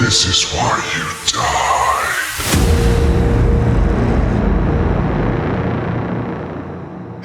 This is why you died.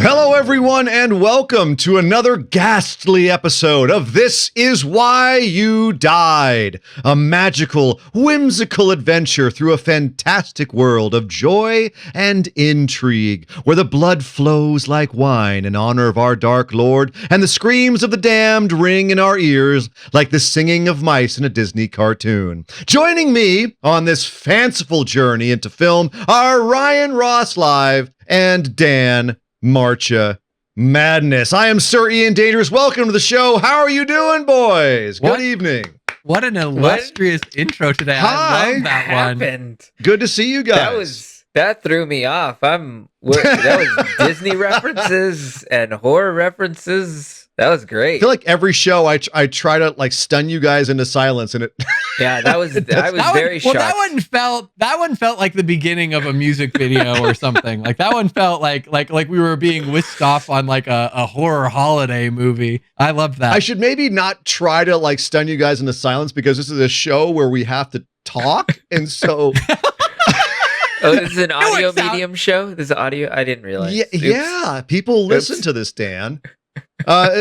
Hello, everyone, and welcome to another ghastly episode of This Is Why You Died, a magical, whimsical adventure through a fantastic world of joy and intrigue, where the blood flows like wine in honor of our Dark Lord, and the screams of the damned ring in our ears like the singing of mice in a Disney cartoon. Joining me on this fanciful journey into film are Ryan RossLIVE and Dan Marcha Madness. I am Sir Ian Dangerous. Welcome to the show. How are you doing, boys? Good evening. What an illustrious intro today. Hi. I love that happened? one. Good to see you guys. That threw me off. That was Disney references and horror references. That was I great. feel like every show I try to like stun you guys into silence, and it. Yeah, I was very shocked. Well, that one felt like the beginning of a music video or something. Like that one felt like we were being whisked off on like a horror holiday movie. I loved that. I should maybe not try to like stun you guys into silence because this is a show where we have to talk, and so. Oh, this is an audio medium show? This is audio? I didn't realize. Yeah. People listen to this, Dan.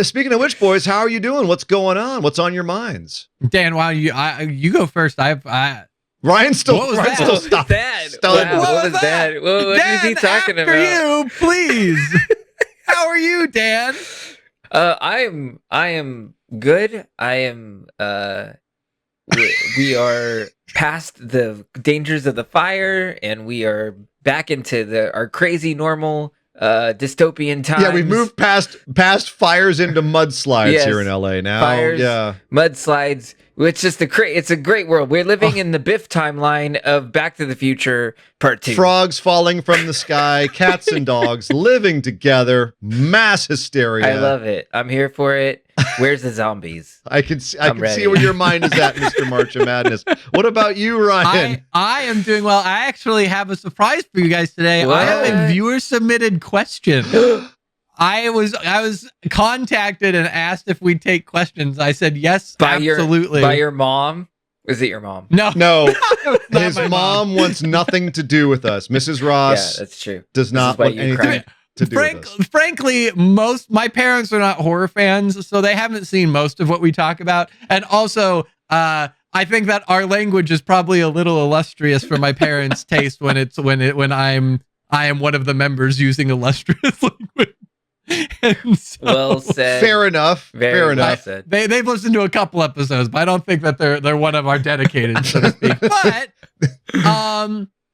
Speaking of which, boys, how are you doing? What's going on? What's on your minds? Dan, why don't you go first? Ryan's still. What was Ryan's that? still What was that? stunned. Wow, what was that? What Dan, is he talking after about? you, please. How are you, Dan? I am good. I am we are past the dangers of the fire, and we are back into our crazy normal dystopian times. Yeah, we've moved past fires into mudslides here in LA now. Fires, yeah, mudslides. It's just it's a great world. We're living in the Biff timeline of Back to the Future Part 2. Frogs falling from the sky, cats and dogs living together, mass hysteria. I love it. I'm here for it. Where's the zombies? I can see where your mind is at, Mr. Marcha Madness. What about you, Ryan? I am doing well. I actually have a surprise for you guys today. What? I have a viewer submitted question. I was contacted and asked if we'd take questions. I said yes, absolutely. By your mom? Is it your mom? No. His mom wants nothing to do with us. Mrs. Ross Yeah, that's true. does not want anything to do with us. Frankly, my parents are not horror fans, so they haven't seen most of what we talk about. And also, I think that our language is probably a little illustrious for my parents' taste when I am one of the members using illustrious language. So, well said. Fair enough. Very well said. They've listened to a couple episodes, but I don't think that they're one of our dedicated, so to speak. But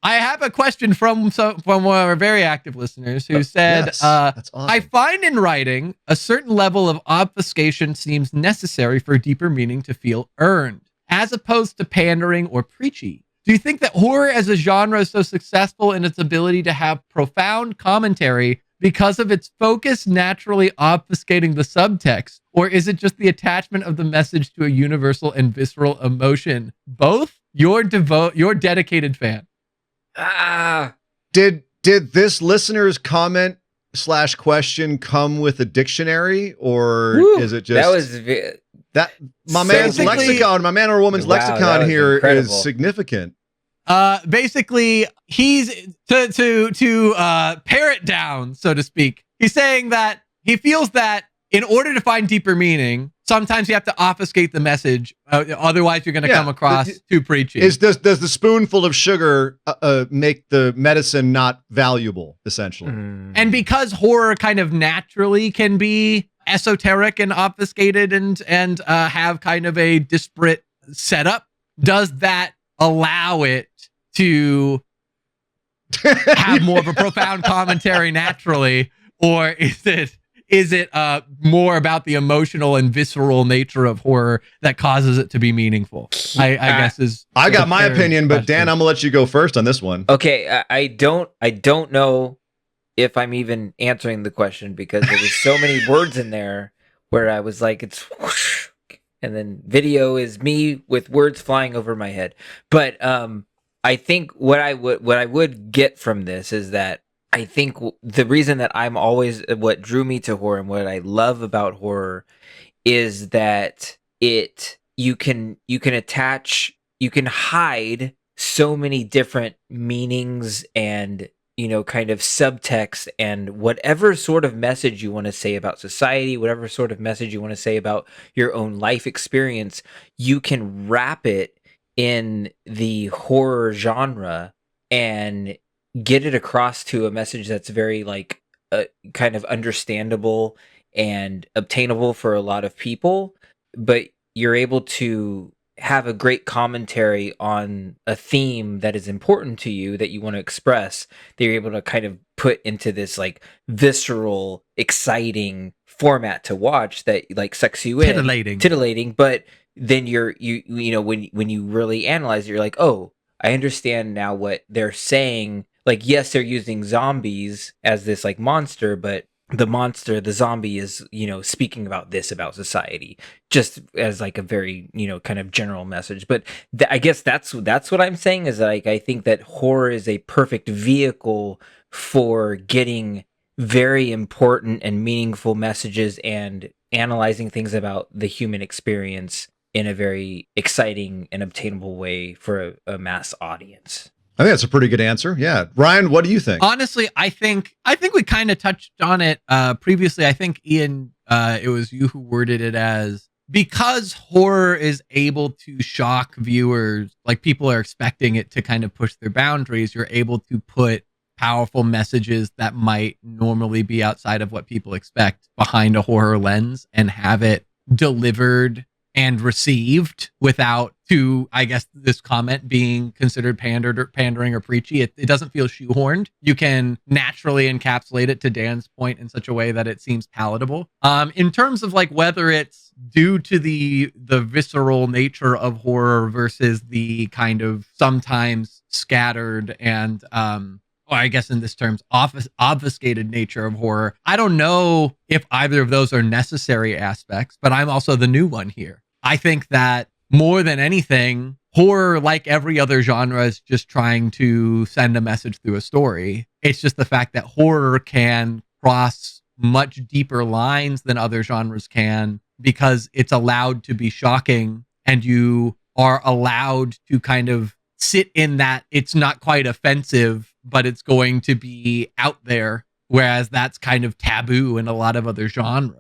I have a question from one of our very active listeners who said, yes, that's awesome. I find in writing a certain level of obfuscation seems necessary for deeper meaning to feel earned, as opposed to pandering or preachy. Do you think that horror as a genre is so successful in its ability to have profound commentary because of its focus naturally obfuscating the subtext? Or is it just the attachment of the message to a universal and visceral emotion? Both? You're dedicated fan. Did this listener's comment / question come with a dictionary, or is it just my man's lexicon, my man or woman's lexicon here incredible. Is significant. Basically, he's to pare it down, so to speak. He's saying that he feels that in order to find deeper meaning, sometimes you have to obfuscate the message. Otherwise, you're going to come across too preachy. Does the spoonful of sugar make the medicine not valuable, essentially? And because horror kind of naturally can be esoteric and obfuscated and have kind of a disparate setup, does that allow it to have more of a profound commentary naturally, or is it more about the emotional and visceral nature of horror that causes it to be meaningful? I guess is. I got my opinion, but Dan, I'm gonna let you go first on this one. Okay, I don't know if I'm even answering the question because there was so many words in there where I was like, it's whoosh, and then video is me with words flying over my head. But I think what I would get from this is that I think the reason that what drew me to horror and what I love about horror is that you can attach hide so many different meanings and, kind of subtext and whatever sort of message you want to say about society, whatever sort of message you want to say about your own life experience, you can wrap it in the horror genre and get it across to a message that's very like kind of understandable and obtainable for a lot of people, but you're able to have a great commentary on a theme that is important to you that you want to express, that you're able to kind of put into this like visceral, exciting format to watch that like sucks you in. Titillating, but then when you really analyze it, you're like, oh, I understand now what they're saying. Like, yes, they're using zombies as this like monster, but the zombie is, speaking about this about society, just as like a very, kind of general message. But I guess that's what I'm saying is like, I think that horror is a perfect vehicle for getting very important and meaningful messages and analyzing things about the human experience in a very exciting and obtainable way for a mass audience. I think that's a pretty good answer. Yeah. Ryan, what do you think? Honestly, I think we kind of touched on it previously. I think, Ian, it was you who worded it as, because horror is able to shock viewers, like people are expecting it to kind of push their boundaries, you're able to put powerful messages that might normally be outside of what people expect behind a horror lens and have it delivered and received without, to, I guess, this comment being considered pandering or preachy. It doesn't feel shoehorned. You can naturally encapsulate it, to Dan's point, in such a way that it seems palatable. In terms of like whether it's due to the visceral nature of horror versus the kind of sometimes scattered and or I guess in this terms, obfuscated nature of horror, I don't know if either of those are necessary aspects, but I'm also the new one here. I think that more than anything, horror, like every other genre, is just trying to send a message through a story. It's just the fact that horror can cross much deeper lines than other genres can, because it's allowed to be shocking and you are allowed to kind of sit in that it's not quite offensive, but it's going to be out there, whereas that's kind of taboo in a lot of other genres.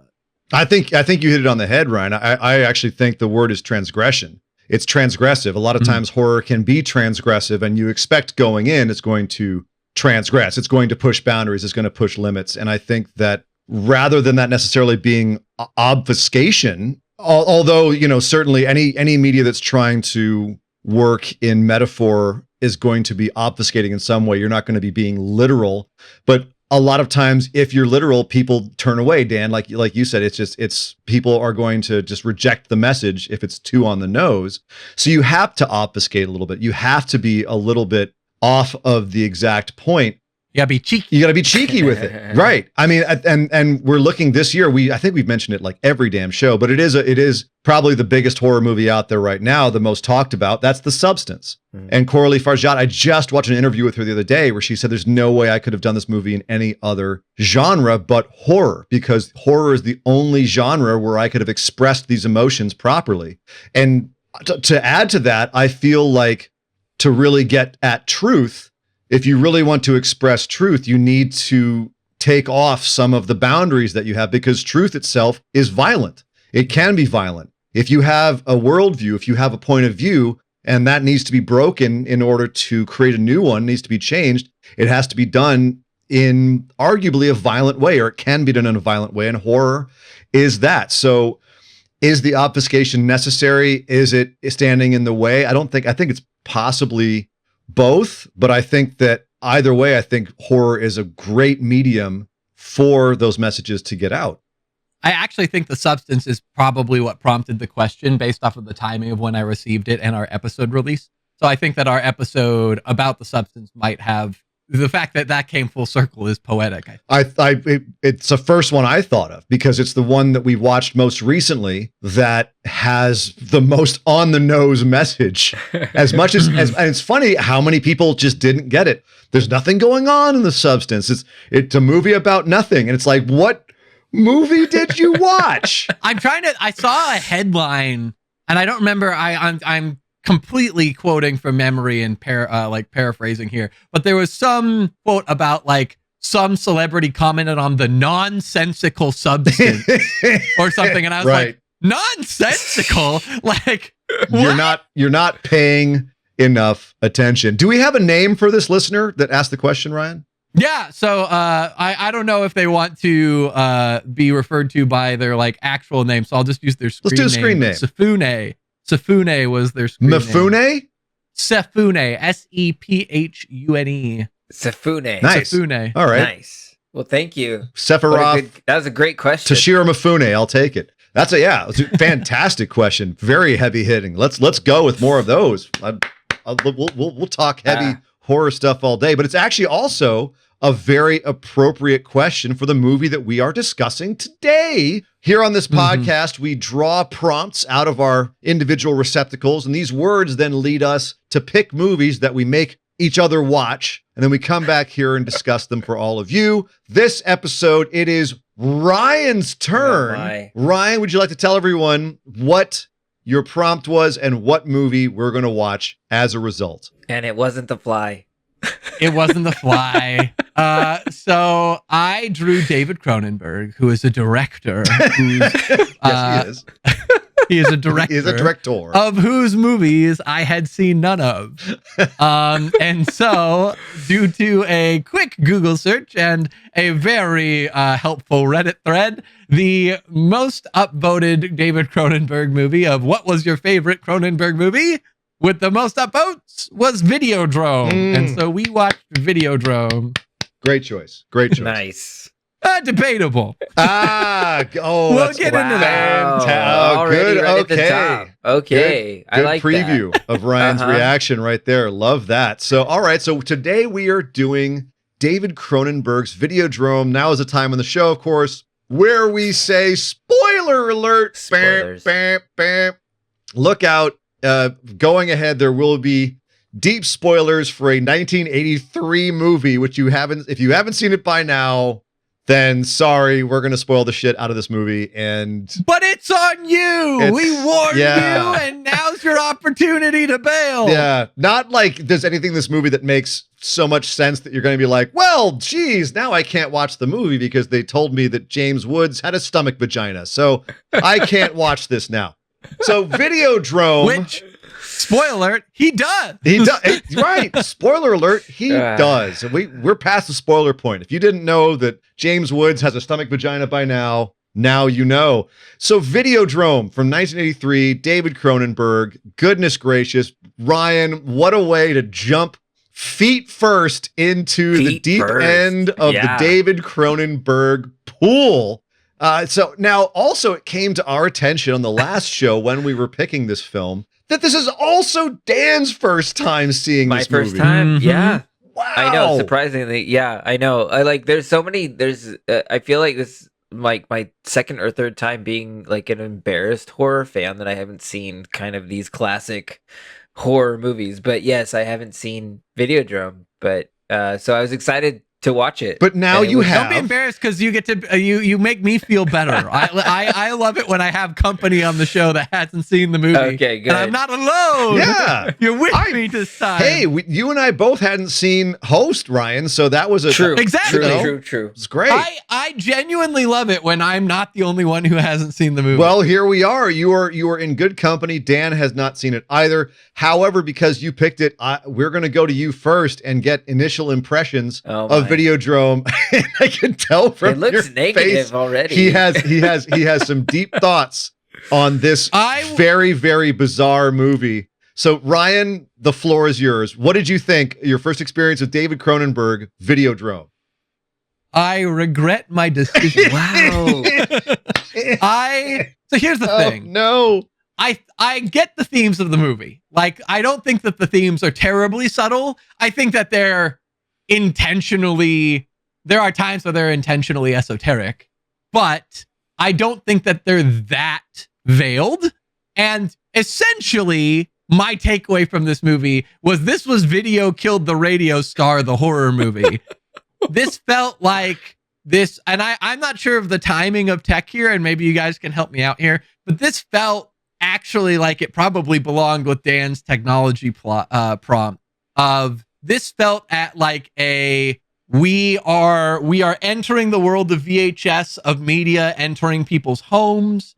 I think you hit it on the head, Ryan. I actually think the word is transgression. It's transgressive. A lot of times horror can be transgressive, and you expect going in it's going to transgress. It's going to push boundaries. It's going to push limits. And I think that rather than that necessarily being obfuscation, although, certainly any media that's trying to work in metaphor is going to be obfuscating in some way. You're not going to be being literal, but a lot of times if you're literal, people turn away, Dan, like you said, it's people are going to just reject the message if it's too on the nose. So you have to obfuscate a little bit. You have to be a little bit off of the exact point. You gotta be cheeky. You gotta be cheeky with it. Right. I mean, and we're looking this year, I think we've mentioned it like every damn show, but it is probably the biggest horror movie out there right now, the most talked about. That's The Substance. And Coralie Farjad, I just watched an interview with her the other day where she said there's no way I could have done this movie in any other genre but horror, because horror is the only genre where I could have expressed these emotions properly. And to add to that, I feel like to really get at truth, if you really want to express truth, you need to take off some of the boundaries that you have, because truth itself is violent. It can be violent. If you have a worldview, if you have a point of view, and that needs to be broken in order to create a new one, needs to be changed, it has to be done in arguably a violent way, or it can be done in a violent way, and horror is that. So is the obfuscation necessary? Is it standing in the way? I think it's possibly both, but I think that either way, I think horror is a great medium for those messages to get out. I actually think The Substance is probably what prompted the question based off of the timing of when I received it and our episode release. So I think that our episode about The Substance might have, the fact that came full circle is poetic. It's the first one I thought of, because it's the one that we watched most recently that has the most on the nose message. As much as and it's funny how many people just didn't get it. There's nothing going on in The Substance. It's a movie about nothing, and it's like, what movie did you watch? I saw a headline, and I don't remember. I'm completely quoting from memory and paraphrasing here, but there was some quote about like some celebrity commented on the nonsensical substance or something, and I was like, nonsensical? Like, what? You're not paying enough attention. Do we have a name for this listener that asked the question, Ryan? Yeah, so I don't know if they want to be referred to by their like actual name, so I'll just use their screen name. Let's do a screen name. Sefune was their screen name. Mifune? Sefune, Sephune. Sefune. Nice. Sefune. All right. Nice. Well, thank you. Sephiroth. That was a great question. Toshiro Mifune, I'll take it. It's a fantastic question. Very heavy hitting. Let's go with more of those. We'll talk heavy horror stuff all day, but it's actually also a very appropriate question for the movie that we are discussing today. Here on this podcast, we draw prompts out of our individual receptacles, and these words then lead us to pick movies that we make each other watch, and then we come back here and discuss them for all of you. This episode, it is Ryan's turn. Oh, Ryan, would you like to tell everyone what your prompt was and what movie we're going to watch as a result? And it wasn't The Fly. It wasn't The Fly. So I drew David Cronenberg, who is a director. Yes, he is. He is a director. He is a director. Of whose movies I had seen none of. And so, due to a quick Google search and a very helpful Reddit thread, the most upvoted David Cronenberg movie of what was your favorite Cronenberg movie with the most upvotes was Videodrome. And so we watched Videodrome. Great choice. Great choice. Nice. Debatable. We'll get into that. Already Good. right at the Okay. top. Okay. Good I like preview of Ryan's reaction right there. Love that. So, all right. So today we are doing David Cronenberg's Videodrome. Now is the time on the show, of course, where we say spoiler alert. Spoilers. Bam, bam, bam. Look out. Going ahead, there will be deep spoilers for a 1983 movie, which if you haven't seen it by now, then sorry, we're going to spoil the shit out of this movie. But it's on you. We warned you, and now's your opportunity to bail. Yeah, not like there's anything in this movie that makes so much sense that you're going to be like, well, geez, now I can't watch the movie because they told me that James Woods had a stomach vagina, so I can't watch this now. So Videodrome. Which, spoiler alert, he does. He does. Right. Spoiler alert, he does. We're past the spoiler point. If you didn't know that James Woods has a stomach vagina by now you know. So Videodrome from 1983, David Cronenberg. Goodness gracious. Ryan, what a way to jump feet first into the deep end of the David Cronenberg pool. So now also it came to our attention on the last show when we were picking this film that this is also Dan's first time seeing this movie. My first time, yeah. Wow. I know, surprisingly, yeah, I know. There's so many, I feel like this like my second or third time being like an embarrassed horror fan that I haven't seen kind of these classic horror movies. But yes, I haven't seen Videodrome, but so I was excited to watch it. But now you have. Don't be embarrassed because you get to you make me feel better. I love it when I have company on the show that hasn't seen the movie. Okay, good. And I'm not alone. Yeah, you're with me this time. Hey, you and I both hadn't seen Host, Ryan, so that was a true. Exactly. True. It's great. I genuinely love it when I'm not the only one who hasn't seen the movie. Well, here we are. You are in good company. Dan has not seen it either. However, because you picked it, we're going to go to you first and get initial impressions of Videodrome. I can tell from it looks your negative face, already. He has some deep thoughts on this very, very bizarre movie. So Ryan, the floor is yours. What did you think? Your first experience with David Cronenberg, Videodrome. I regret my decision. Wow. So here's the thing. No. I get the themes of the movie. Like, I don't think that the themes are terribly subtle. I think that there are times where they're intentionally esoteric, but I don't think that they're that veiled. And essentially, my takeaway from this movie was Video Killed the Radio Star, the horror movie. This felt like this, and I'm not sure of the timing of tech here, and maybe you guys can help me out here, but this felt actually like it probably belonged with Dan's technology prompt of this felt at like a we are entering the world of VHS, of media entering people's homes.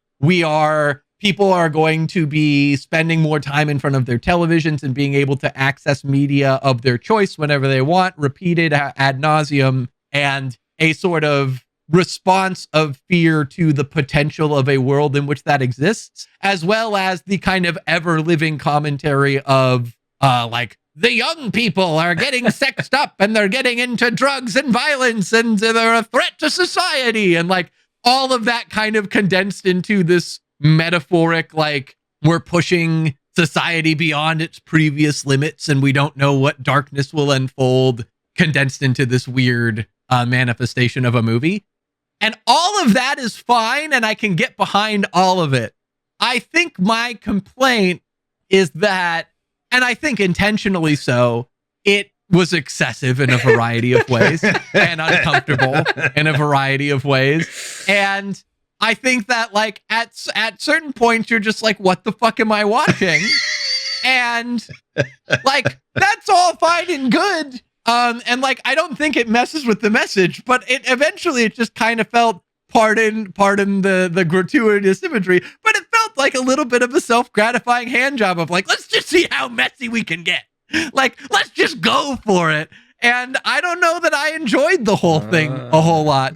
People are going to be spending more time in front of their televisions and being able to access media of their choice whenever they want, repeated ad nauseum, and a sort of response of fear to the potential of a world in which that exists, as well as the kind of ever-living commentary of like the young people are getting sexed up and they're getting into drugs and violence and they're a threat to society, and like all of that kind of condensed into this metaphoric, like we're pushing society beyond its previous limits and we don't know what darkness will unfold, condensed into this weird manifestation of a movie. And all of that is fine, and I can get behind all of it. I think my complaint is that, and I think intentionally so, it was excessive in a variety of ways and uncomfortable in a variety of ways. And I think that like at certain points you're just like, what the fuck am I watching? And like that's all fine and good. And like I don't think it messes with the message, but it eventually just kind of felt, pardon the gratuitous imagery, but it felt like a little bit of a self-gratifying hand job of like, let's just see how messy we can get. Like, let's just go for it. And I don't know that I enjoyed the whole thing a whole lot.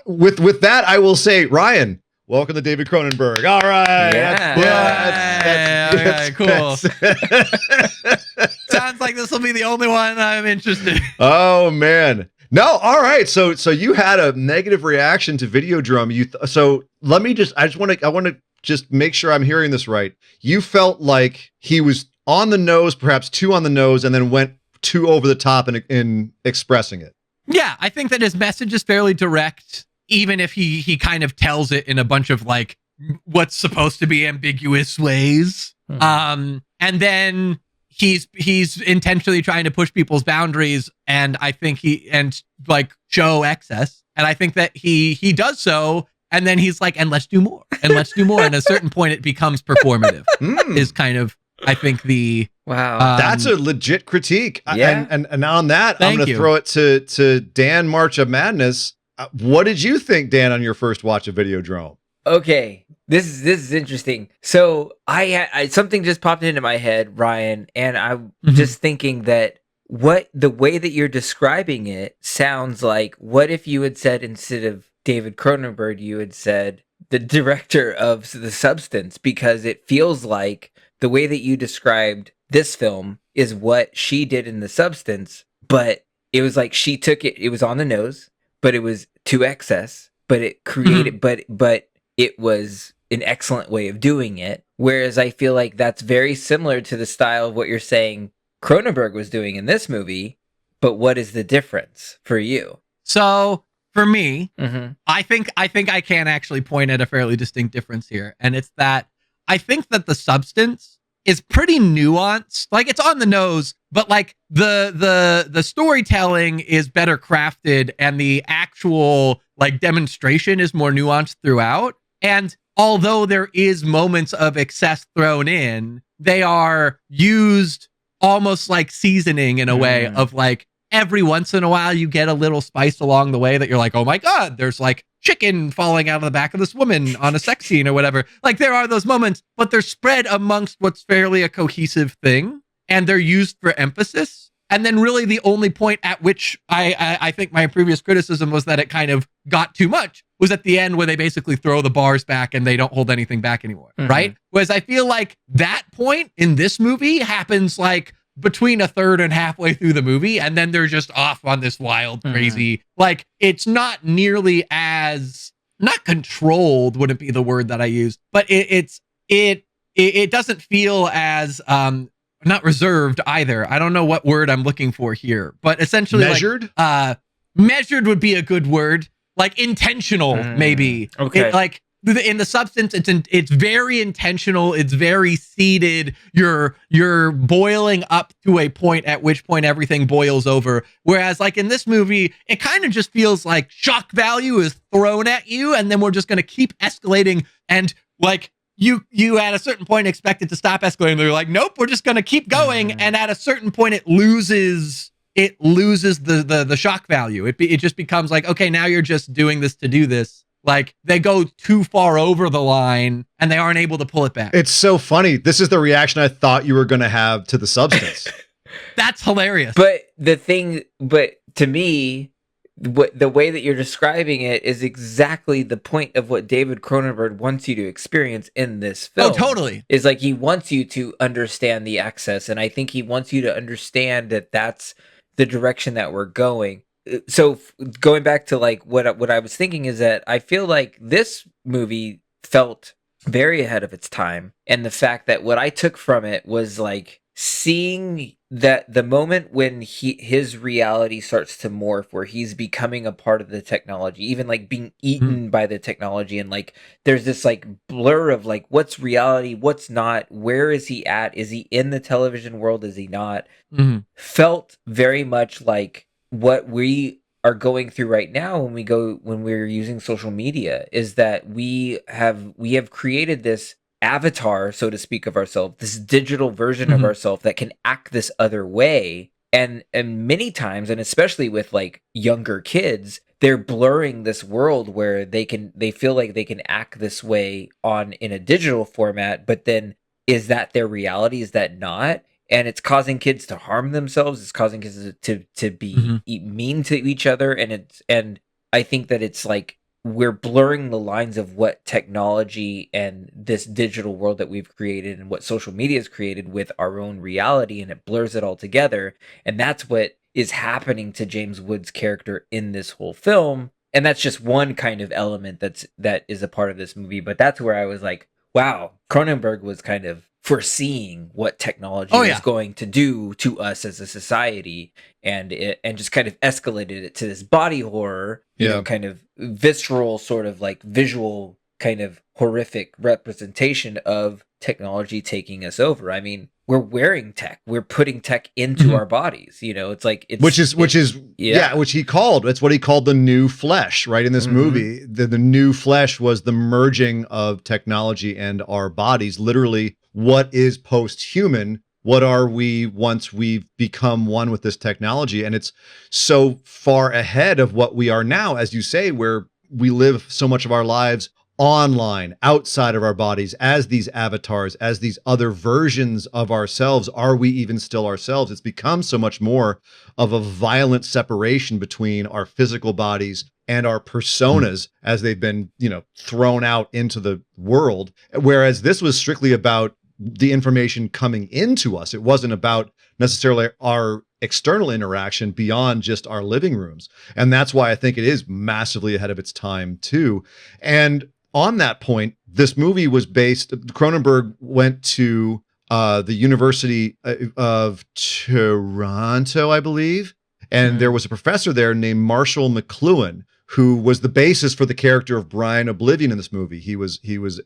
With that, I will say, Ryan, welcome to David Cronenberg. All right. That's cool. Sounds like this will be the only one I'm interested in. Oh, man. No, all right. So you had a negative reaction to Videodrome. So let me I want to just make sure I'm hearing this right. You felt like he was on the nose, perhaps too on the nose, and then went too over the top in expressing it. Yeah, I think that his message is fairly direct, even if he kind of tells it in a bunch of like what's supposed to be ambiguous ways. And then he's intentionally trying to push people's boundaries, and I think like show excess. And I think that he does so, and then he's like, and let's do more, and let's do more. And at a certain point it becomes performative. Is kind of, I think, the wow. That's a legit critique. Yeah. And on that, I'm going to throw it to Dan Marcha Madness. What did you think, Dan, on your first watch of Videodrome? Okay, this is interesting. So I something just popped into my head, Ryan, and I'm just thinking that the way that you're describing it sounds like, what if you had said, instead of David Cronenberg, you had said the director of The Substance, because it feels like the way that you described this film is what she did in The Substance, but it was like she took it was on the nose, but it was to excess, but it created, but it was an excellent way of doing it. Whereas I feel like that's very similar to the style of what you're saying Cronenberg was doing in this movie, but what is the difference for you? So for me, I think I can actually point at a fairly distinct difference here. And it's that I think that The Substance is pretty nuanced. Like, it's on the nose, but like the storytelling is better crafted, and the actual like demonstration is more nuanced throughout. And although there is moments of excess thrown in, they are used almost like seasoning in a way of like, every once in a while you get a little spice along the way that you're like, oh my God, there's like chicken falling out of the back of this woman on a sex scene or whatever. Like, there are those moments, but they're spread amongst what's fairly a cohesive thing, and they're used for emphasis. And then really the only point at which I think my previous criticism was that it kind of got too much was at the end, where they basically throw the bars back and they don't hold anything back anymore, right? Whereas I feel like that point in this movie happens like between a third and halfway through the movie, and then they're just off on this wild, crazy, like, it's not nearly as, not controlled wouldn't be the word that I use, but it doesn't feel as not reserved either. I don't know what word I'm looking for here, but essentially measured. Like, measured would be a good word. Like intentional, maybe. Okay. Like in The Substance, it's very intentional. It's very seeded. You're boiling up to a point at which point everything boils over. Whereas like in this movie, it kind of just feels like shock value is thrown at you, and then we're just going to keep escalating. And like you at a certain point expect it to stop escalating. They're like, nope, we're just going to keep going. And at a certain point, it loses the shock value. It just becomes like, okay, now you're just doing this to do this. Like they go too far over the line and they aren't able to pull it back. It's so funny. This is the reaction I thought you were going to have to the substance. That's hilarious. But to me, the way that you're describing it is exactly the point of what David Cronenberg wants you to experience in this film. Oh, totally. Is like he wants you to understand the excess, and I think he wants you to understand that that's the direction that we're going. So going back to like what I was thinking is that I feel like this movie felt very ahead of its time, and the fact that what I took from it was like seeing that the moment when his reality starts to morph, where he's becoming a part of the technology, even like being eaten by the technology, and like there's this like blur of like what's reality, what's not, where is he at, is he in the television world, is he not, felt very much like what we are going through right now when we're using social media, is that we have created this avatar, so to speak, of ourselves, this digital version of ourselves that can act this other way, and many times, and especially with like younger kids, they're blurring this world where they feel like they can act this way in a digital format, but then is that their reality, is that not? And it's causing kids to harm themselves, it's causing kids to be mean to each other, and I think that it's like we're blurring the lines of what technology and this digital world that we've created and what social media has created with our own reality, and it blurs it all together. And that's what is happening to James Woods' character in this whole film. And that's just one kind of element that is a part of this movie. But that's where I was like, wow, Cronenberg was kind of foreseeing what technology is going to do to us as a society, and just kind of escalated it to this body horror, you know, kind of visceral, sort of like visual kind of horrific representation of technology taking us over. I mean, we're wearing tech, we're putting tech into our bodies, you know, it's like, which he called, that's what he called the new flesh, right? In this movie, the new flesh was the merging of technology and our bodies. Literally, what is post-human? What are we once we've become one with this technology? And it's so far ahead of what we are now, as you say, where we live so much of our lives online, outside of our bodies, as these avatars, as these other versions of ourselves. Are we even still ourselves? It's become so much more of a violent separation between our physical bodies and our personas as they've been, you know, thrown out into the world. Whereas this was strictly about the information coming into us. It wasn't about necessarily our external interaction beyond just our living rooms. And that's why I think it is massively ahead of its time too. And on that point, this movie was based, Cronenberg went to the University of Toronto, I believe. And there was a professor there named Marshall McLuhan, who was the basis for the character of Brian Oblivion in this movie. He was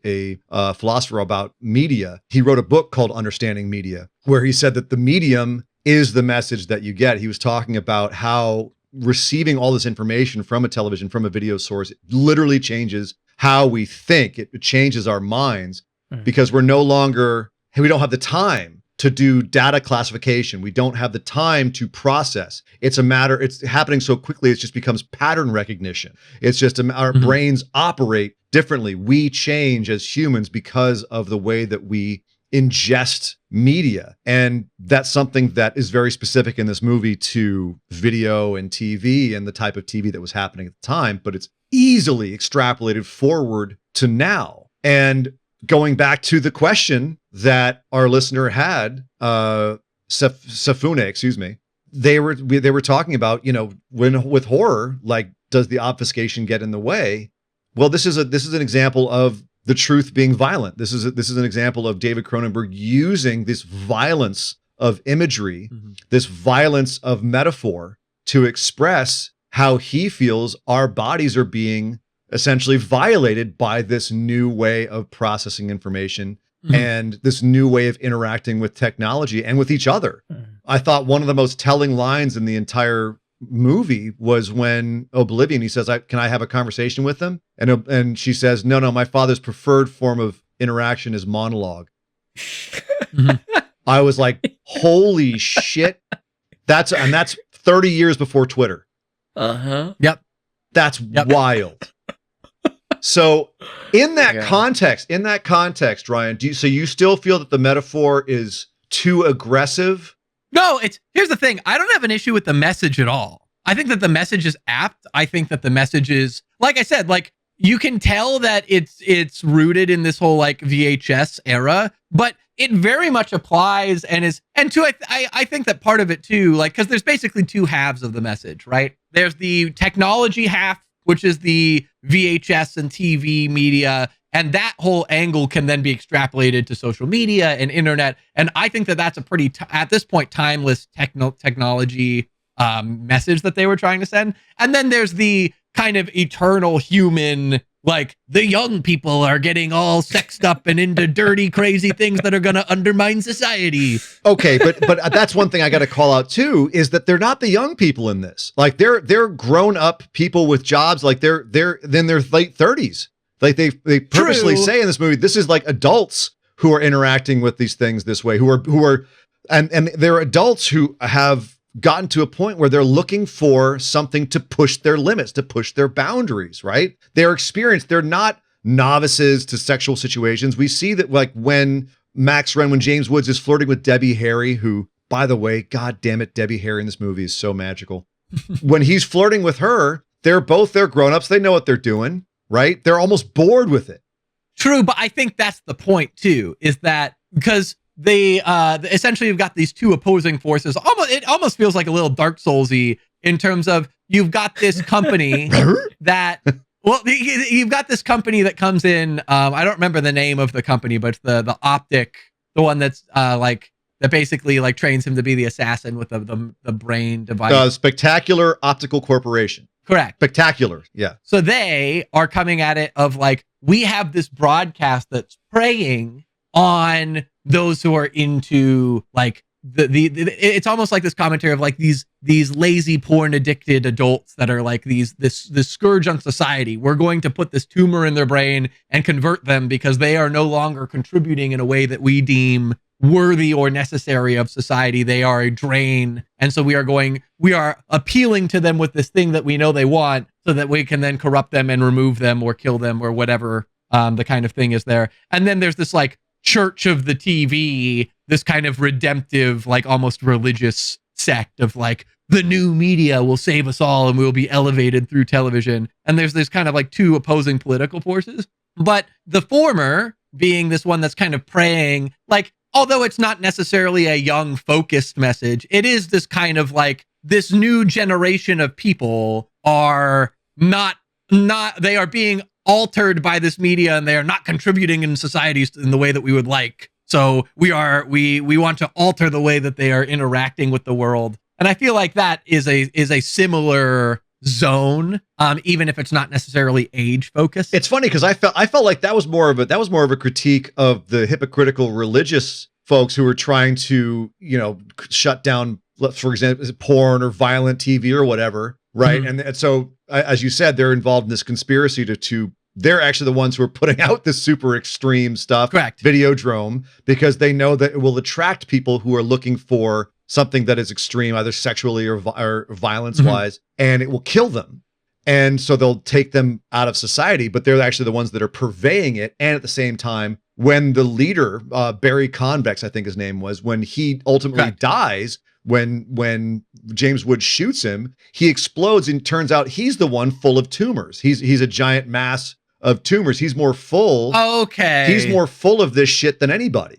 a philosopher about media. He wrote a book called Understanding Media, where he said that the medium is the message that you get. He was talking about how receiving all this information from a television, from a video source, it literally changes how we think. It changes our minds because we don't have the time to do data classification. We don't have the time to process. It's happening so quickly, it just becomes pattern recognition. It's just our brains operate differently. We change as humans because of the way that we ingest media. And that's something that is very specific in this movie to video and TV and the type of TV that was happening at the time, but it's easily extrapolated forward to now. And going back to the question that our listener had, Safune, excuse me, they were talking about, you know, when with horror, like, does the obfuscation get in the way? Well, this is an example of the truth being violent. This is an example of David Cronenberg using this violence of imagery, this violence of metaphor to express how he feels our bodies are being essentially violated by this new way of processing information and this new way of interacting with technology and with each other. I thought one of the most telling lines in the entire movie was when Oblivion, he says, can I have a conversation with them? And she says, no, my father's preferred form of interaction is monologue. Mhm. I was like, holy shit. That's 30 years before Twitter. Yep. That's wild. So in that context, Ryan, so you still feel that the metaphor is too aggressive? No, here's the thing. I don't have an issue with the message at all. I think that the message is apt. I think that the message is, like I said, like you can tell that it's rooted in this whole like VHS era, but it very much applies and I think that part of it too, like, because there's basically two halves of the message, right? There's the technology half, which is the VHS and TV media, and that whole angle can then be extrapolated to social media and internet. And I think that that's a pretty, at this point, timeless technology message that they were trying to send. And then there's the kind of eternal human, like the young people are getting all sexed up and into dirty, crazy things that are going to undermine society. Okay, but that's one thing I got to call out too, is that they're not the young people in this. Like they're grown up people with jobs. Like they're in their late 30s. Like they purposely say in this movie, this is like adults who are interacting with these things this way, who are and they're adults who have gotten to a point where they're looking for something to push their limits, to push their boundaries, right? They're experienced. They're not novices to sexual situations. We see that like when James Woods is flirting with Debbie Harry, who, by the way, God damn it, Debbie Harry in this movie is so magical. When he's flirting with her, they're grown-ups. They know what they're doing, right? They're almost bored with it. True, but I think that's the point too, is that because they essentially you've got these two opposing forces. It almost feels like a little Dark Souls-y in terms of you've got this company that you've got this company that comes in. I don't remember the name of the company, but it's the optic, the one that's like that basically like trains him to be the assassin with the brain device. Spectacular Optical Corporation. Correct. Spectacular. Yeah. So they are coming at it of like, we have this broadcast that's preying on those who are into like it's almost like this commentary of like these lazy porn addicted adults that are like this scourge on society. We're going to put this tumor in their brain and convert them because they are no longer contributing in a way that we deem worthy or necessary of society. They are a drain. And so we are appealing to them with this thing that we know they want so that we can then corrupt them and remove them or kill them or whatever the kind of thing is there. And then there's this like church of the TV, this kind of redemptive, like almost religious sect of like the new media will save us all and we'll be elevated through television. And there's this kind of like two opposing political forces. But the former being this one that's kind of praying, like, although it's not necessarily a young focused message, it is this kind of like this new generation of people are not they are being altered by this media and they are not contributing in societies in the way that we would like. So we want to alter the way that they are interacting with the world. And I feel like that is a similar zone, even if it's not necessarily age focused. It's funny because I felt like that was more of a critique of the hypocritical religious folks who were trying to, shut down, for example, porn or violent TV or whatever, right? Mm-hmm. And so, as you said, they're involved in this conspiracy to they're actually the ones who are putting out this super extreme stuff, correct? Videodrome, because they know that it will attract people who are looking for something that is extreme, either sexually or violence-wise, and it will kill them. And so they'll take them out of society, but they're actually the ones that are purveying it. And at the same time, when the leader, Barry Convex, I think his name was, when he ultimately dies, when James Woods shoots him, he explodes and turns out he's the one full of tumors. He's a giant mass of tumors. He's more full. Okay. He's more full of this shit than anybody.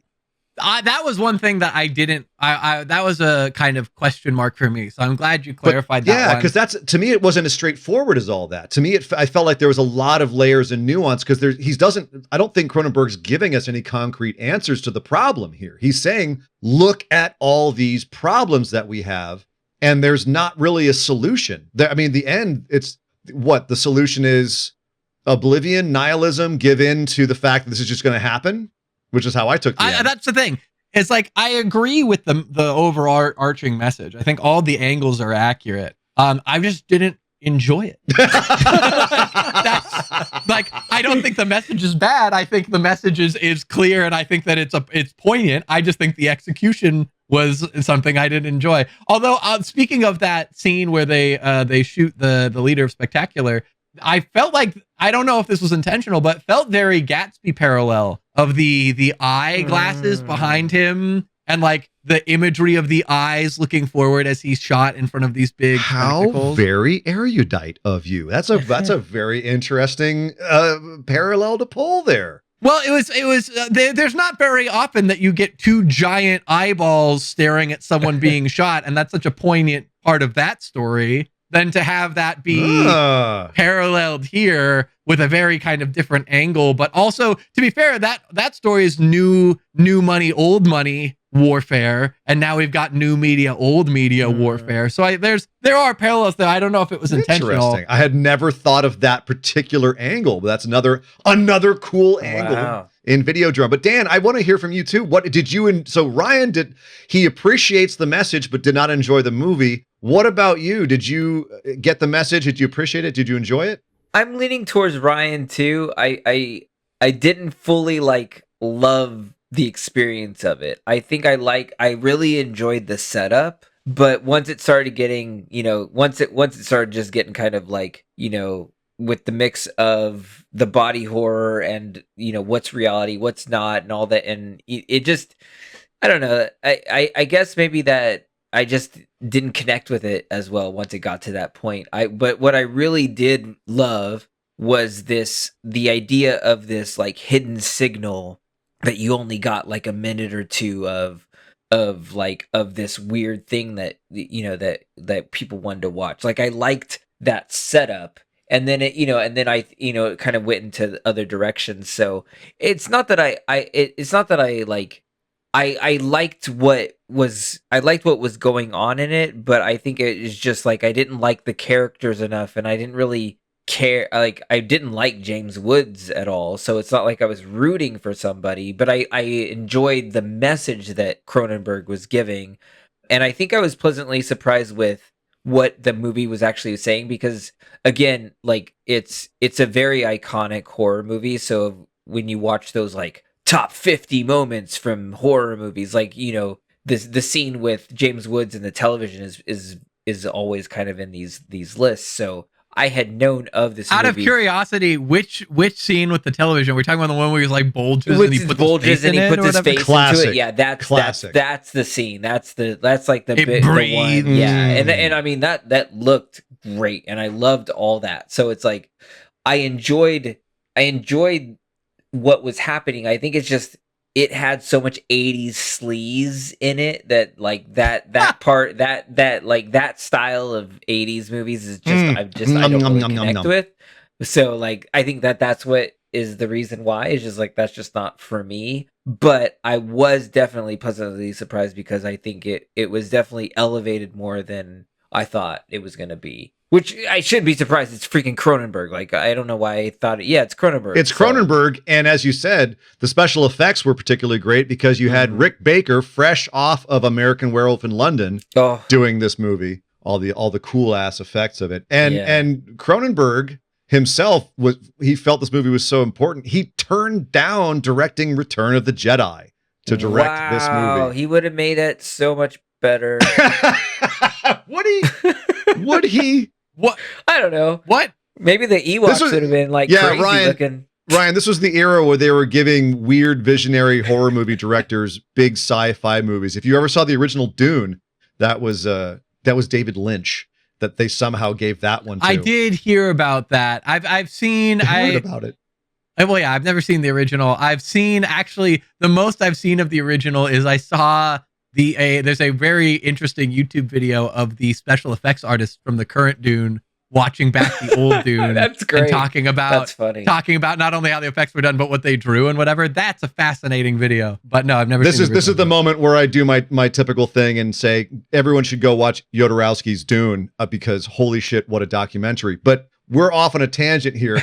That was one thing that I didn't. That was a kind of question mark for me. So I'm glad you clarified that. Yeah, because that's, to me, it wasn't as straightforward as all that. To me, I felt like there was a lot of layers and nuance because I don't think Cronenberg's giving us any concrete answers to the problem here. He's saying, look at all these problems that we have, and there's not really a solution. I mean, the end, it's what the solution is: oblivion, nihilism, give in to the fact that this is just going to happen. Which is how I took the that's the thing. It's like, I agree with the overarching message. I think all the angles are accurate. I just didn't enjoy it. That's like, I don't think the message is bad. I think the message is clear, and I think that it's poignant. I just think the execution was something I didn't enjoy. Although, speaking of that scene where they shoot the leader of Spectacular, I felt like, I don't know if this was intentional, but felt very Gatsby parallel of the eyeglasses behind him, and like the imagery of the eyes looking forward as he's shot in front of these big How spectacles. very erudite of you. That's a very interesting parallel to pull there. Well, it was. There's not very often that you get two giant eyeballs staring at someone being shot, and that's such a poignant part of that story. Than to have that be paralleled here with a very kind of different angle. But also, to be fair, that story is new money, old money warfare, and now we've got new media, old media warfare. So there are parallels there. I don't know if it was intentional. I had never thought of that particular angle, but that's another cool angle in Videodrome. But Dan, I want to hear from you too. What did you? So Ryan he appreciates the message, but did not enjoy the movie. What about you? Did you get the message? Did you appreciate it? Did you enjoy it? I'm leaning towards Ryan too. I didn't fully love the experience of it. I think I really enjoyed the setup, but once it started getting, once it started just getting kind of with the mix of the body horror and what's reality, what's not, and all that, and it just, I don't know. I guess maybe that I just didn't connect with it as well once it got to that point. But what I really did love was the idea of this hidden signal that you only got a minute or two of this weird thing that that people wanted to watch. I liked that setup, and then it it kind of went into other directions. So it's not that I liked what was going on in it, but I think it is just I didn't like the characters enough, and I didn't really care. I didn't like James Woods at all, so it's not like I was rooting for somebody, but I enjoyed the message that Cronenberg was giving, and I think I was pleasantly surprised with what the movie was actually saying, because again, it's a very iconic horror movie. So when you watch those top 50 moments from horror movies, the scene with James Woods in the television is always kind of in these lists. So I had known of this Out movie. of curiosity, which scene with the television? We're talking about the one where he's bulges with and he his puts bulges and he puts his face Classic. into it. Yeah, that's Classic. That's the scene. That's the It bit. breathes. The one. Yeah, and I mean that looked great, and I loved all that. So it's I enjoyed what was happening. I think it's just it had so much 80s sleaze in it that that part that style of 80s movies is just I don't really connect with. So I think that's what is the reason why. It's just that's just not for me. But I was definitely pleasantly surprised, because I think it was definitely elevated more than I thought it was going to be. Which I should be surprised. It's freaking Cronenberg. I don't know why I thought it. Yeah, it's Cronenberg. It's Cronenberg. And as you said, the special effects were particularly great because you had Rick Baker, fresh off of American Werewolf in London, doing this movie, all the cool ass effects of it. And Cronenberg himself he felt this movie was so important. He turned down directing Return of the Jedi to direct this movie. He would have made it so much better. Would he? What? I don't know. What? Maybe the Ewoks would have been crazy looking. Ryan, this was the era where they were giving weird visionary horror movie directors big sci-fi movies. If you ever saw the original Dune, that was David Lynch. That they somehow gave that one to. I did hear about that. I've heard about it. Well, yeah, I've never seen the original. I've seen, actually, the most I've seen of the original is I saw there's a very interesting YouTube video of the special effects artist from the current Dune watching back the old Dune. That's great. And talking about not only how the effects were done, but what they drew and whatever. That's a fascinating video. But no, I've never seen This is the moment where I do my typical thing and say everyone should go watch Jodorowsky's Dune because holy shit, what a documentary. But we're off on a tangent here.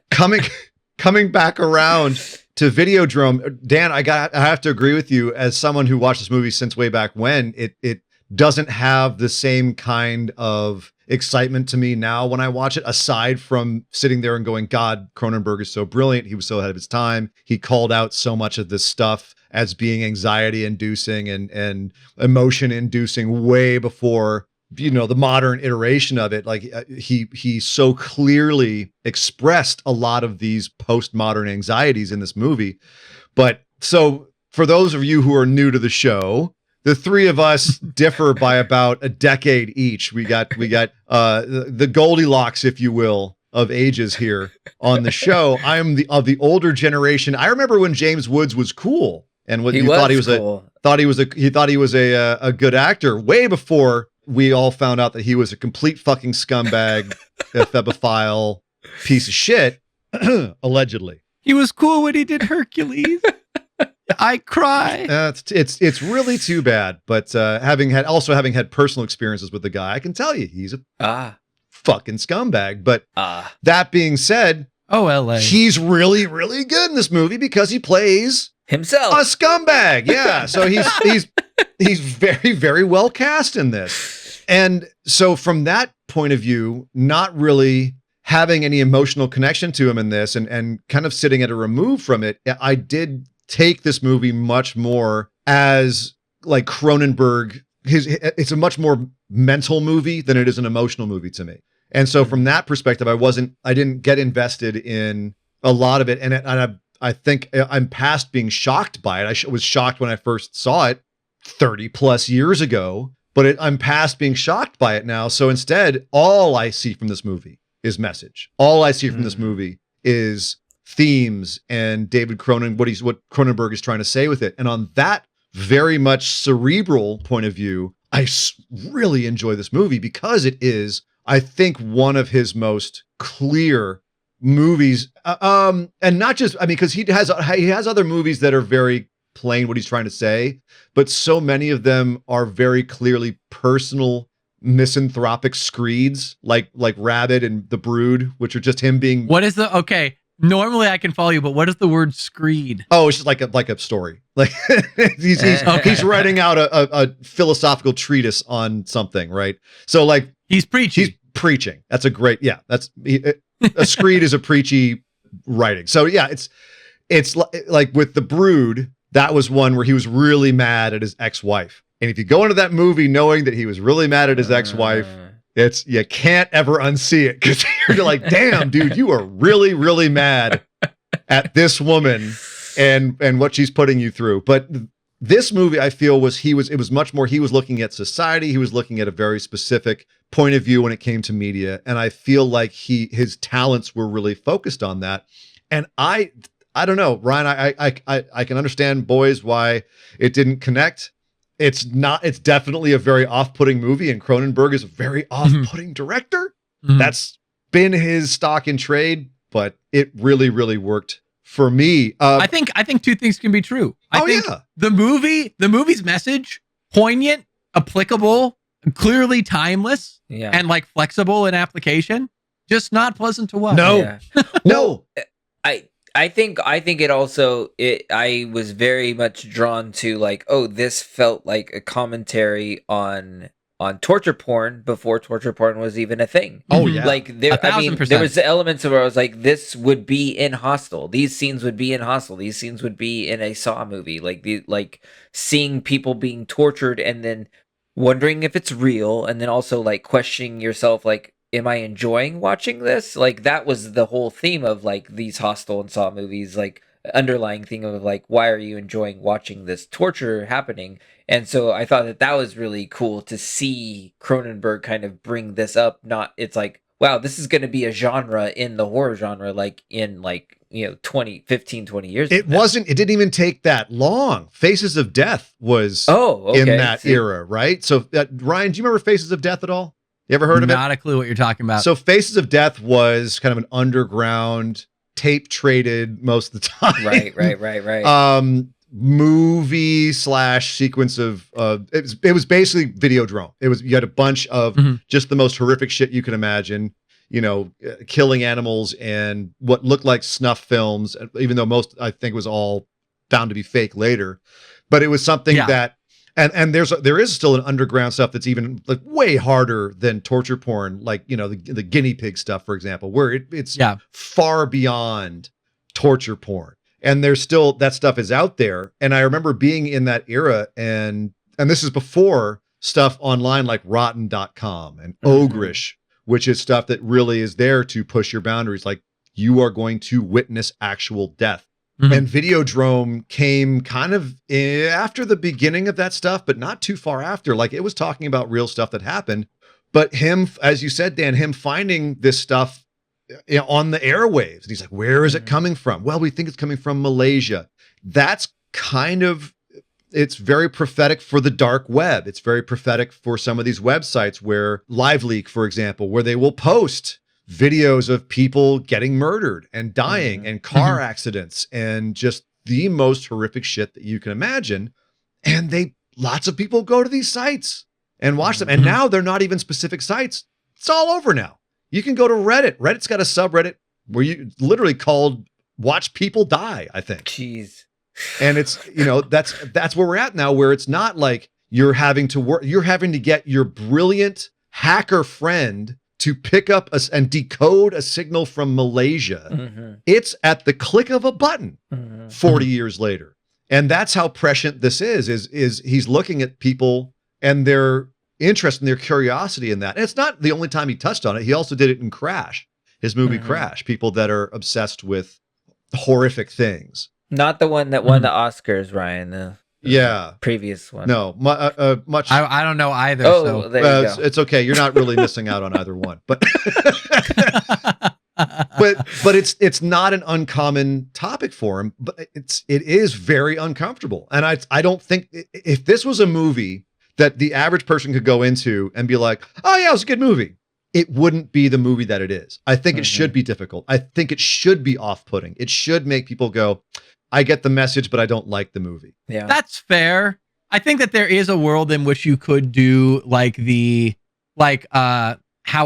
Coming back around to Videodrome, Dan, I have to agree with you. As someone who watched this movie since way back when, it doesn't have the same kind of excitement to me now when I watch it, aside from sitting there and going, God, Cronenberg is so brilliant. He was so ahead of his time. He called out so much of this stuff as being anxiety inducing and emotion inducing way before, you know, the modern iteration of it. Like he so clearly expressed a lot of these postmodern anxieties in this movie. But so for those of you who are new to the show, the three of us differ by about a decade each. We got the Goldilocks, if you will, of ages here on the show. I'm of the older generation. I remember when James Woods was cool and what he thought he was cool. he thought he was a good actor way before we all found out that he was a complete fucking scumbag, a febophile piece of shit, allegedly. He was cool when he did Hercules. I cry. It's really too bad. But having had personal experiences with the guy, I can tell you he's a fucking scumbag. But that being said, LA. He's really, really good in this movie because he plays himself a scumbag. Yeah, so he's very, very well cast in this. And so from that point of view, not really having any emotional connection to him in this, and kind of sitting at a remove from it, I did take this movie much more as like Cronenberg. It's a much more mental movie than it is an emotional movie to me. And so from that perspective, I didn't get invested in a lot of it. And I think I'm past being shocked by it. I was shocked when I first saw it 30 plus years ago, but I'm past being shocked by it now. So instead, all I see from this movie is message. All I see from this movie is themes and David Cronenberg, what Cronenberg is trying to say with it. And on that very much cerebral point of view, I really enjoy this movie because it is, I think, one of his most clear movies. And not just, I mean, because he has other movies that are very plain what he's trying to say, but so many of them are very clearly personal misanthropic screeds, like Rabid and The Brood, which are just him being. What is the okay? Normally I can follow you, but what is the word screed? Oh, it's just like a story. Like he's writing out a philosophical treatise on something, right? So like he's preaching. He's preaching. That's a great, yeah. A screed is a preachy writing. So yeah, it's like with The Brood, that was one where he was really mad at his ex-wife. And if you go into that movie knowing that he was really mad at his ex-wife, you can't ever unsee it because you're like, damn, dude, you are really, really mad at this woman and what she's putting you through. But this movie, I feel, it was much more, he was looking at society. He was looking at a very specific point of view when it came to media. And I feel like his talents were really focused on that. And I don't know, Ryan, I can understand, boys, why it didn't connect. It's definitely a very off-putting movie, and Cronenberg is a very off-putting director. That's been his stock in trade, but it really, really worked for me. I think two things can be true. I think the movie's message, poignant, applicable, clearly timeless, and like flexible in application, just not pleasant to watch. No. No. I think it also, I was very much drawn to like, oh, this felt like a commentary on torture porn before torture porn was even a thing. Oh yeah. Like there was the elements of where I was like, this would be in Hostel. These scenes would be in Hostel. These scenes would be in a Saw movie. Like seeing people being tortured and then wondering if it's real, and then also like questioning yourself, like, am I enjoying watching this? Like that was the whole theme of like these Hostel and Saw movies, like underlying theme of like, why are you enjoying watching this torture happening? And so I thought that was really cool to see Cronenberg kind of bring this up. It's like, wow, this is going to be a genre in the horror genre, like in like, 20 years. It didn't even take that long. Faces of Death was in that era, right? So Ryan, do you remember Faces of Death at all? You ever heard of it? Not a clue what you're talking about. So Faces of Death was kind of an underground, tape traded most of the time. Right. Movie / sequence of it was basically Videodrome. You had a bunch of just the most horrific shit you can imagine, killing animals and what looked like snuff films, even though most I think was all found to be fake later. But it was something that And there is still an underground stuff that's even like way harder than torture porn, like, you know, the guinea pig stuff, for example, where it's far beyond torture porn. And there's still, that stuff is out there. And I remember being in that era, and this is before stuff online like rotten.com and Ogrish, which is stuff that really is there to push your boundaries. Like, you are going to witness actual death. And Videodrome came kind of after the beginning of that stuff, but not too far after. Like, it was talking about real stuff that happened. But him, as you said, Dan, him finding this stuff on the airwaves. And he's like, where is it coming from? Well, we think it's coming from Malaysia. That's kind of, it's very prophetic for the dark web. It's very prophetic for some of these websites where LiveLeak, for example, where they will post videos of people getting murdered and dying and car accidents and just the most horrific shit that you can imagine. And lots of people go to these sites and watch them. And now they're not even specific sites. It's all over now. You can go to Reddit. Reddit's got a subreddit where you literally called Watch People Die, I think. Jeez. And it's, you know, that's where we're at now, where it's not like you're having to get your brilliant hacker friend to pick up and decode a signal from Malaysia. It's at the click of a button 40 years later. And that's how prescient this is he's looking at people and their interest and their curiosity in that. And it's not the only time he touched on it. He also did it in Crash, his movie Crash, people that are obsessed with horrific things. Not the one that won the Oscars, Ryan. Previous one. No, much. I don't know either. Oh, so. there you go. It's okay. You're not really missing out on either one, but but it's not an uncommon topic for him. But it is very uncomfortable, and I don't think if this was a movie that the average person could go into and be like, oh yeah, it was a good movie, it wouldn't be the movie that it is. I think it should be difficult. I think it should be off-putting. It should make people go, I get the message, but I don't like the movie. Yeah, that's fair. I think that there is a world in which you could do like how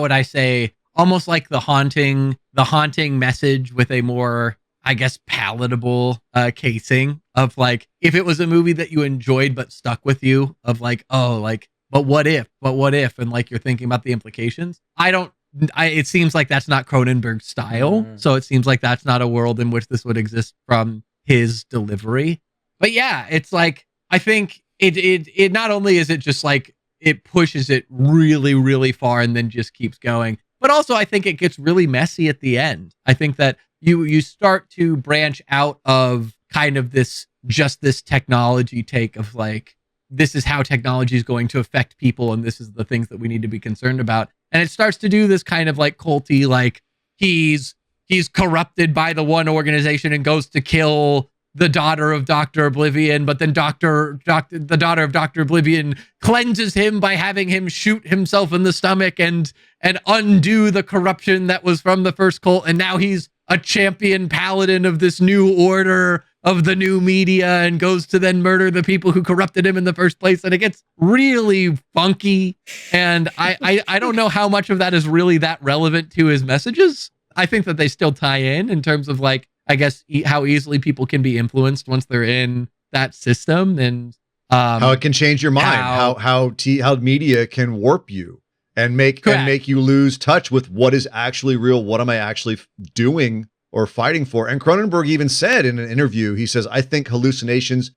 would I say, almost like the haunting message with a more, I guess, palatable casing of like, if it was a movie that you enjoyed but stuck with you, of like, oh, like, but what if, and like you're thinking about the implications. It seems like that's not Cronenberg's style. So it seems like that's not a world in which this would exist from his delivery. But yeah, it's like, I think it not only is it just like, it pushes it really, really far and then just keeps going, but also I think it gets really messy at the end. I think that you start to branch out of kind of this technology take of like, this is how technology is going to affect people, and this is the things that we need to be concerned about. And it starts to do this kind of like culty, like he's corrupted by the one organization and goes to kill the daughter of Dr. Oblivion, but then the daughter of Dr. Oblivion cleanses him by having him shoot himself in the stomach and undo the corruption that was from the first cult. And now he's a champion paladin of this new order of the new media and goes to then murder the people who corrupted him in the first place. And it gets really funky. And I don't know how much of that is really that relevant to his messages. I think that they still tie in terms of like, I guess, how easily people can be influenced once they're in that system, and how it can change your mind, how media can warp you and make you lose touch with what is actually real. What am I actually doing or fighting for? And Cronenberg even said in an interview, he says, I think hallucinations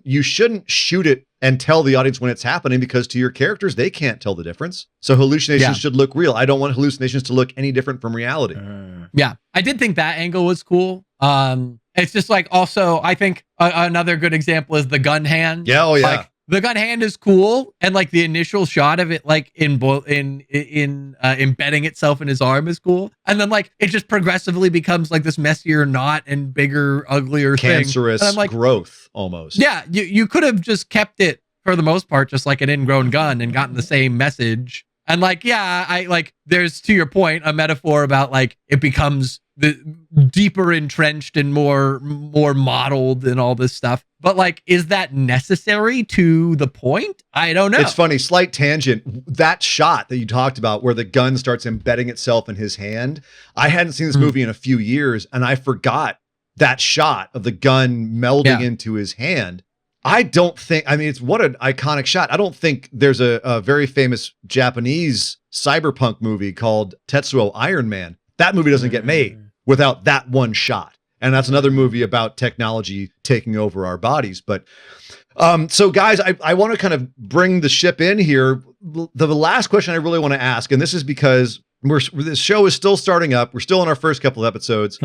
you shouldn't shoot it and tell the audience when it's happening, because to your characters, they can't tell the difference. So hallucinations should look real. I don't want hallucinations to look any different from reality. Yeah, I did think that angle was cool. It's just like, also, I think another good example is the gun hand. Yeah, oh yeah. Like, the gun hand is cool, and like the initial shot of it, like embedding itself in his arm is cool, and then like it just progressively becomes like this messier knot and bigger, uglier, cancerous thing. Like, growth almost. Yeah, you could have just kept it for the most part just like an ingrown gun and gotten the same message. And like, yeah, I like, there's, to your point, a metaphor about like it becomes the deeper entrenched and more modeled and all this stuff. But like, is that necessary to the point? I don't know. It's funny, slight tangent. That shot that you talked about where the gun starts embedding itself in his hand, I hadn't seen this movie in a few years, and I forgot that shot of the gun melding into his hand. I don't think, I mean, it's what an iconic shot. I don't think there's a very famous Japanese cyberpunk movie called Tetsuo Iron Man. That movie doesn't get made without that one shot. And that's another movie about technology taking over our bodies. But so guys, I want to kind of bring the ship in here. The last question I really want to ask, and this is because this show is still starting up. We're still in our first couple of episodes,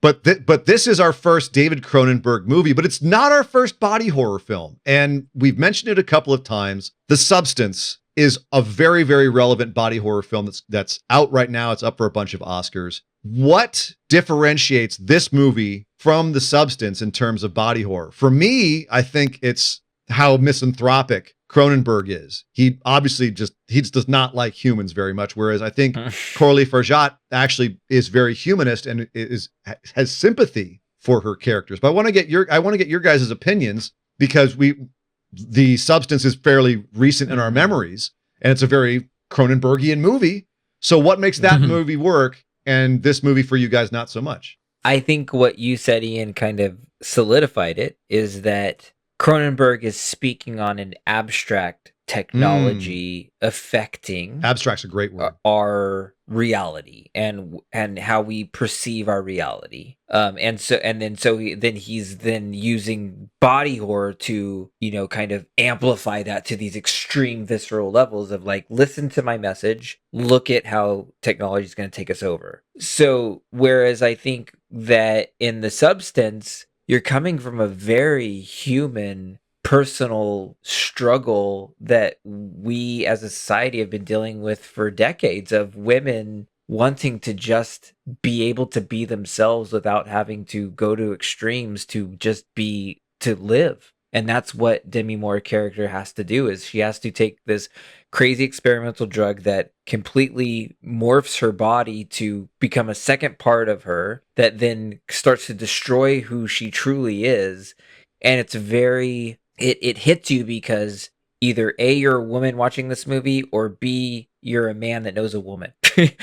but this is our first David Cronenberg movie, but it's not our first body horror film. And we've mentioned it a couple of times. The Substance is a very, very relevant body horror film that's out right now. It's up for a bunch of Oscars. What differentiates this movie from The Substance in terms of body horror? For me, I think it's how misanthropic Cronenberg is. He obviously just does not like humans very much. Whereas I think Coralie Farjat actually is very humanist and has sympathy for her characters. But I want to get your guys' opinions, because The Substance is fairly recent in our memories, and it's a very Cronenbergian movie. So what makes that movie work and this movie for you guys not so much? I think what you said, Ian, kind of solidified it, is that Cronenberg is speaking on an abstract technology affecting abstract's a great word, our reality and how we perceive our reality. He's using body horror to, kind of amplify that to these extreme visceral levels of like, listen to my message, look at how technology is going to take us over. So whereas I think that in The Substance, you're coming from a very human, personal struggle that we as a society have been dealing with for decades, of women wanting to just be able to be themselves without having to go to extremes to live. And that's what Demi Moore's character has to do, is she has to take this crazy experimental drug that completely morphs her body to become a second part of her that then starts to destroy who she truly is. And it's it hits you because either A, you're a woman watching this movie, or B, you're a man that knows a woman. It's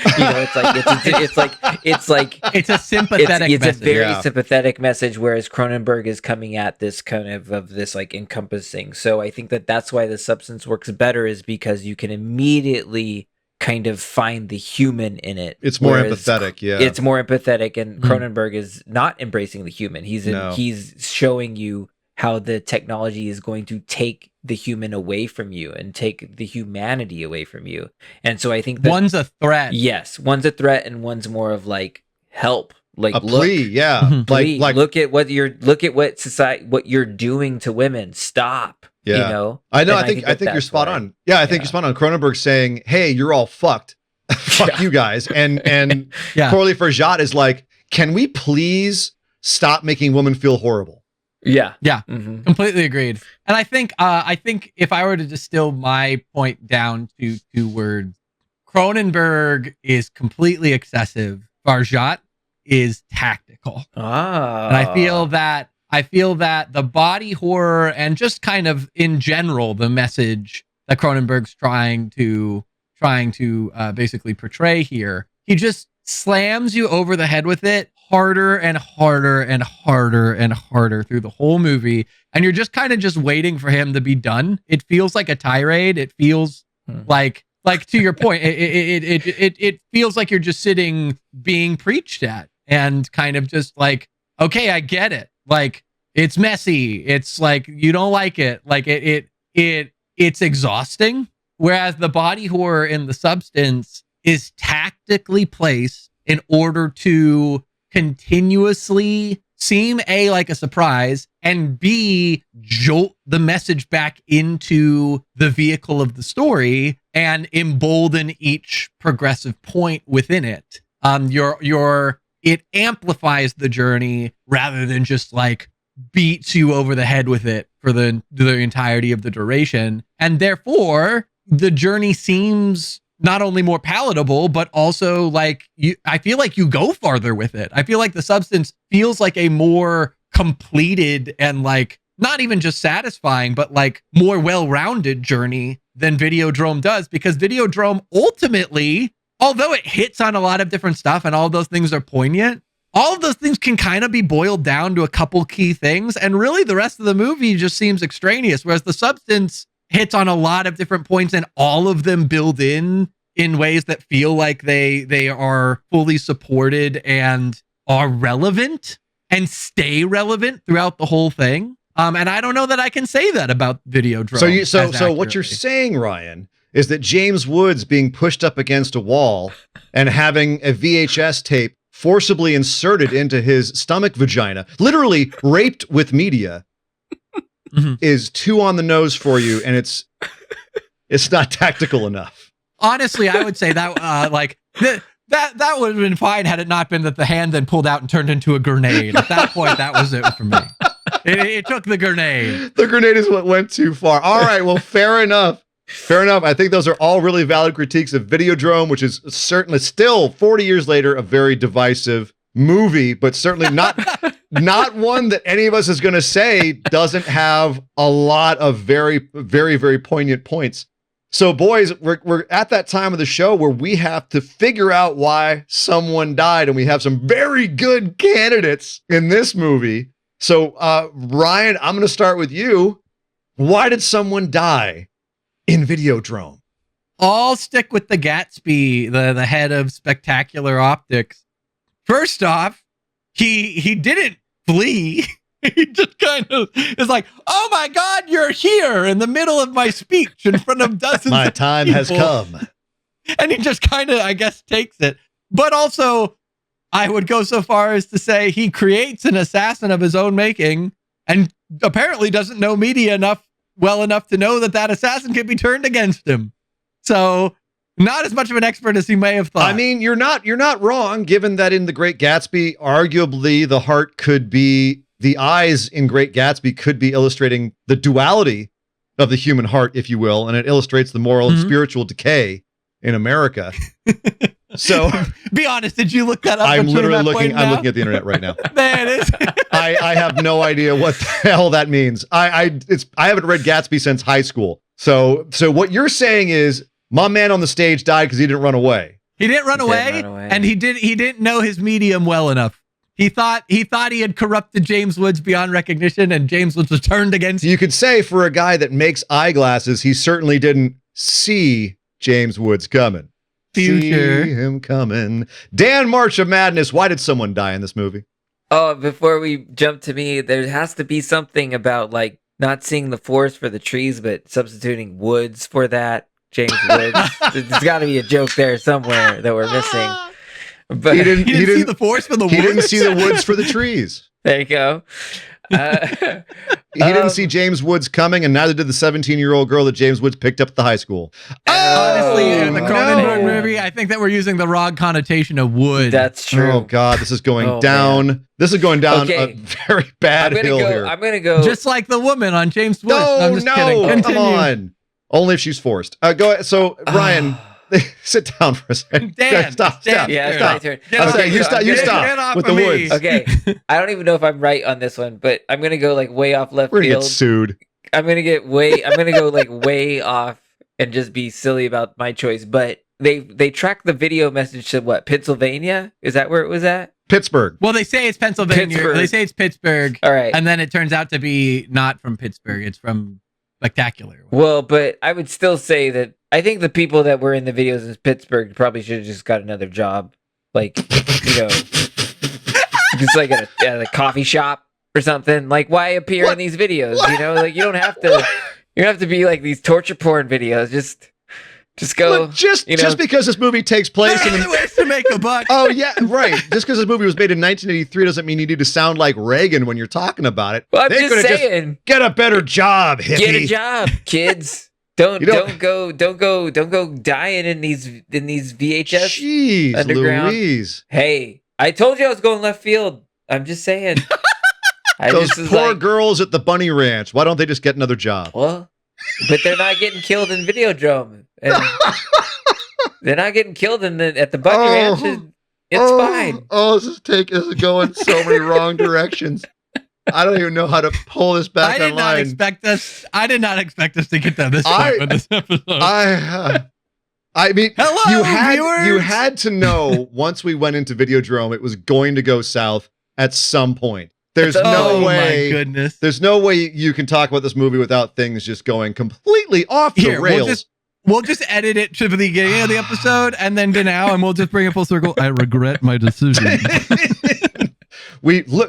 a sympathetic it's message. a very sympathetic message, whereas Cronenberg is coming at this kind of this like encompassing. So I think that's why The Substance works better, is because you can immediately kind of find the human in it. It's more empathetic. Yeah, it's more empathetic, and Cronenberg is not embracing the human. He's showing you how the technology is going to take the human away from you and take the humanity away from you. And so I think that one's a threat. Yes, one's a threat, and one's more of like help, like a plea. Yeah, plea. Look at what you're doing to women. Stop. Yeah, I know. I think you're spot on. Yeah, I think you're spot on. Cronenberg saying, "Hey, you're all fucked. Fuck you guys." And Coralie Farjat is like, "Can we please stop making women feel horrible?" Yeah. Completely agreed. And I think if I were to distill my point down to 2 words, Cronenberg is completely excessive. Farjat is tactical. And I feel that the body horror and just kind of in general the message that Cronenberg's trying to basically portray here, he just slams you over the head with it harder and harder and harder and harder through the whole movie, and you're just kind of just waiting for him to be done. It feels like a tirade. It feels like to your point, it feels like you're just sitting being preached at, and kind of just like, okay, I get it. Like, it's messy. It's like, you don't like it. Like it's exhausting. Whereas the body horror in The Substance is tactically placed in order to continuously seem A, like a surprise, and B, jolt the message back into the vehicle of the story and embolden each progressive point within it. It amplifies the journey rather than just like beats you over the head with it for the entirety of the duration. And therefore, the journey seems not only more palatable, but also like I feel like you go farther with it. I feel like The Substance feels like a more completed and like not even just satisfying, but like more well-rounded journey than Videodrome does, because Videodrome ultimately, although it hits on a lot of different stuff and all those things are poignant, all of those things can kind of be boiled down to a couple key things. And really the rest of the movie just seems extraneous, whereas the substance hits on a lot of different points and all of them build in ways that feel like they are fully supported and are relevant and stay relevant throughout the whole thing. And I don't know that I can say that about Videodrome. So what you're saying, Ryan, is that James Woods being pushed up against a wall and having a VHS tape forcibly inserted into his stomach vagina, literally raped with media, is too on the nose for you, and it's not tactical enough. Honestly, I would say that that would have been fine had it not been that the hand then pulled out and turned into a grenade. At that point, that was it for me. It took the grenade. The grenade is what went too far. All right, well, fair enough. Fair enough. I think those are all really valid critiques of Videodrome, which is certainly still 40 years later a very divisive movie, but certainly not one that any of us is going to say doesn't have a lot of very, very, very poignant points. So, boys, we're at that time of the show where we have to figure out why someone died, and we have some very good candidates in this movie. So, Ryan, I'm going to start with you. Why did someone die in Videodrome? I'll stick with the Gatsby, the head of Spectacular Optics. First off, he didn't flee. He just kind of is like, oh my God, you're here in the middle of my speech in front of dozens My of time people. has come. And he just kind of, I guess, takes it. But also, I would go so far as to say he creates an assassin of his own making and apparently doesn't know media well enough to know that assassin can be turned against him. So not as much of an expert as he may have thought. I mean, you're not wrong, given that in The Great Gatsby, arguably the eyes in Great Gatsby could be illustrating the duality of the human heart, if you will, and it illustrates the moral and spiritual decay in America. So, be honest, did you look that up? I'm literally looking at the internet right now. There it is. I have no idea what the hell that means. I haven't read Gatsby since high school. So what you're saying is my man on the stage died because he didn't run away. He didn't run away, and he didn't know his medium well enough. He thought he had corrupted James Woods beyond recognition, and James Woods was turned against him. You could say for a guy that makes eyeglasses, he certainly didn't see James Woods coming. Future. See him coming. Dan, Marcha Madness. Why did someone die in this movie? Oh, before we jump to me, there has to be something about like not seeing the forest for the trees, but substituting woods for that. James Woods. There's got to be a joke there somewhere that we're missing. But he didn't see the forest for the woods. He didn't see the woods for the trees. There you go. He didn't see James Woods coming, and neither did the 17-year-old girl that James Woods picked up at the high school. Honestly, in the Cronenberg movie, I think that we're using the wrong connotation of wood. That's true. Oh God, this is going down. Man. This is going down a very bad hill here. I'm gonna go just like the woman on James Woods. No, come on. Only if she's forced. Go ahead. So Ryan. Sit down for a second. Dan, stop. Yeah, it's my turn. Okay, you stop with the woods. Okay, I don't even know if I'm right on this one, but I'm gonna go like way off left field. We're gonna field. get sued. I'm gonna go like way off and just be silly about my choice. But they track the video message to what? Pennsylvania? Is that where it was at? Pittsburgh. Well, they say it's Pennsylvania. Pittsburgh. They say it's Pittsburgh. All right, and then it turns out to be not from Pittsburgh. It's from Spectacular. Well, but I would still say that I think the people that were in the videos in Pittsburgh probably should have just got another job, like just like at a coffee shop or something. Like, why appear in these videos? You know, like you don't have to be like these torture porn videos. Just go. Look, just because this movie takes place in ways to make a buck. Oh yeah, right. Just because this movie was made in 1983 doesn't mean you need to sound like Reagan when you're talking about it. Well, I'm just saying, get a better job, hippie. Get a job, kids. Don't go dying in these VHS Jeez, underground. Louise. Hey, I told you I was going left field. I'm just saying. Those poor girls at the Bunny Ranch. Why don't they just get another job? Well, but they're not getting killed in Videodrome. And they're not getting killed at the Bunny Ranch. It's fine. Oh, this is going so many wrong directions. I don't even know how to pull this back online. I did not expect us to get to this point with this episode. I mean, Hello, you viewers! had to know once we went into Videodrome, it was going to go south at some point. There's no way. My goodness. There's no way you can talk about this movie without things just going completely off the rails. We'll just edit it to the beginning of the episode and then to now, and we'll just bring it full circle. I regret my decision.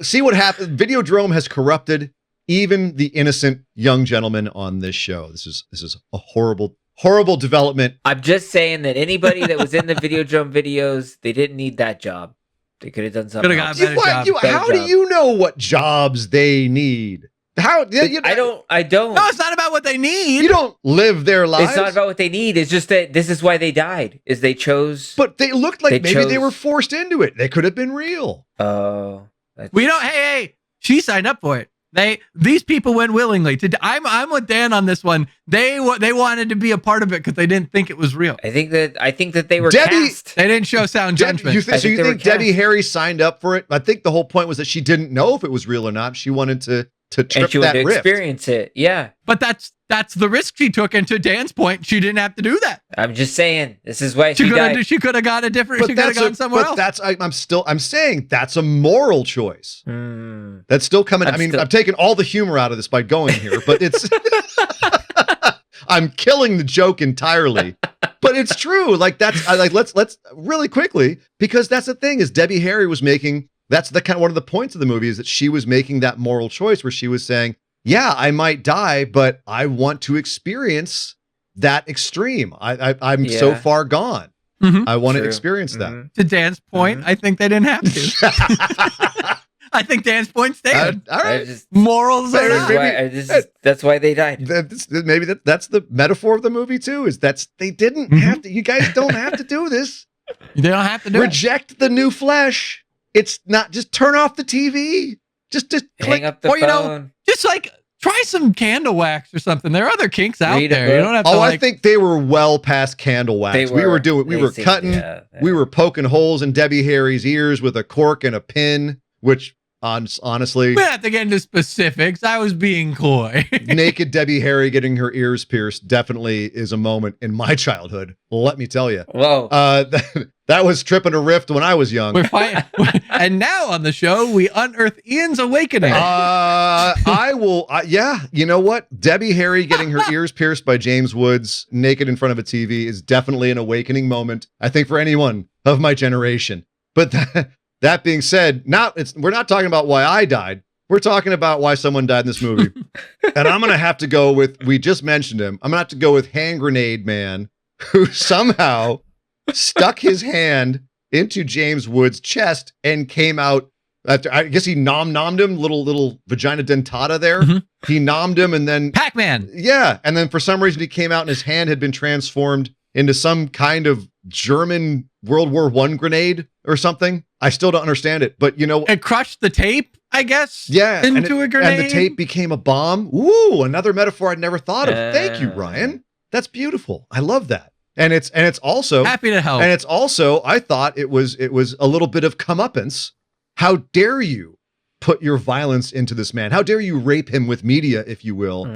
See what happened. Videodrome has corrupted even the innocent young gentleman on this show. This is a horrible development. I'm just saying that anybody that was in the Videodrome videos, they didn't need that job. They could have done something else. How do you know what jobs they need? I don't. No, it's not about what they need. You don't live their lives. It's not about what they need. It's just that this is why they died. Is they chose. But they looked like they were forced into it. They could have been real. Oh, we don't. Hey, she signed up for it. These people went willingly. I'm with Dan on this one. They wanted to be a part of it because they didn't think it was real. I think that they were cast. They didn't show sound judgment. You think Debbie Harry signed up for it? I think the whole point was that she didn't know if it was real or not. She wanted to trip and she that wanted to rift. experience it. Yeah, but that's the risk she took. And to Dan's point, she didn't have to do that. I'm just saying this is why she died. She could have got a different. She could have gone somewhere else. I'm saying that's a moral choice. That's still coming. I'm taking all the humor out of this by going here, but it's. I'm killing the joke entirely, but it's true. Like let's really quickly, because that's the thing is Debbie Harry was making. That's the kind of one of the points of the movie is that she was making that moral choice where she was saying, yeah, I might die, but I want to experience that extreme. I'm so far gone. I want to experience that. To Dan's point, I think they didn't have to. I think Dan's point stayed. All right. Morals are that's why they died. Maybe that's the metaphor of the movie too, is they didn't have to. You guys don't have to do this. They don't have to do Reject the new flesh. It's not just turn off the TV. Just hang up the phone. Just like try some candle wax or something. There are other kinks out there. You don't have to. I think they were well past candle wax. We were cutting. We were poking holes in Debbie Harry's ears with a cork and a pin, which honestly, we don't have to get into specifics. I was being coy. Naked Debbie Harry getting her ears pierced definitely is a moment in my childhood. Let me tell you. Whoa. That was tripping a rift when I was young. We're fine. And now on the show, we unearth Ian's awakening. I will. Yeah. You know what? Debbie Harry getting her ears pierced by James Woods naked in front of a TV is definitely an awakening moment, I think, for anyone of my generation. But that being said, we're not talking about why I died. We're talking about why someone died in this movie. And I'm going to have to go with, we just mentioned him. I'm going to have to go with Hand Grenade Man, who somehow stuck his hand into James Woods' chest and came out after, I guess he nommed him, little vagina dentata there. He nommed him and then Pac-Man. Yeah. And then for some reason he came out and his hand had been transformed into some kind of German World War I grenade or something. I still don't understand it, but you know, it crushed the tape, I guess. Yeah. Into a grenade. And the tape became a bomb. Ooh, another metaphor I'd never thought of. Thank you, Ryan. That's beautiful. I love that. And it's also happy to help. And it's also, I thought it was a little bit of comeuppance. How dare you put your violence into this man? How dare you rape him with media, if you will?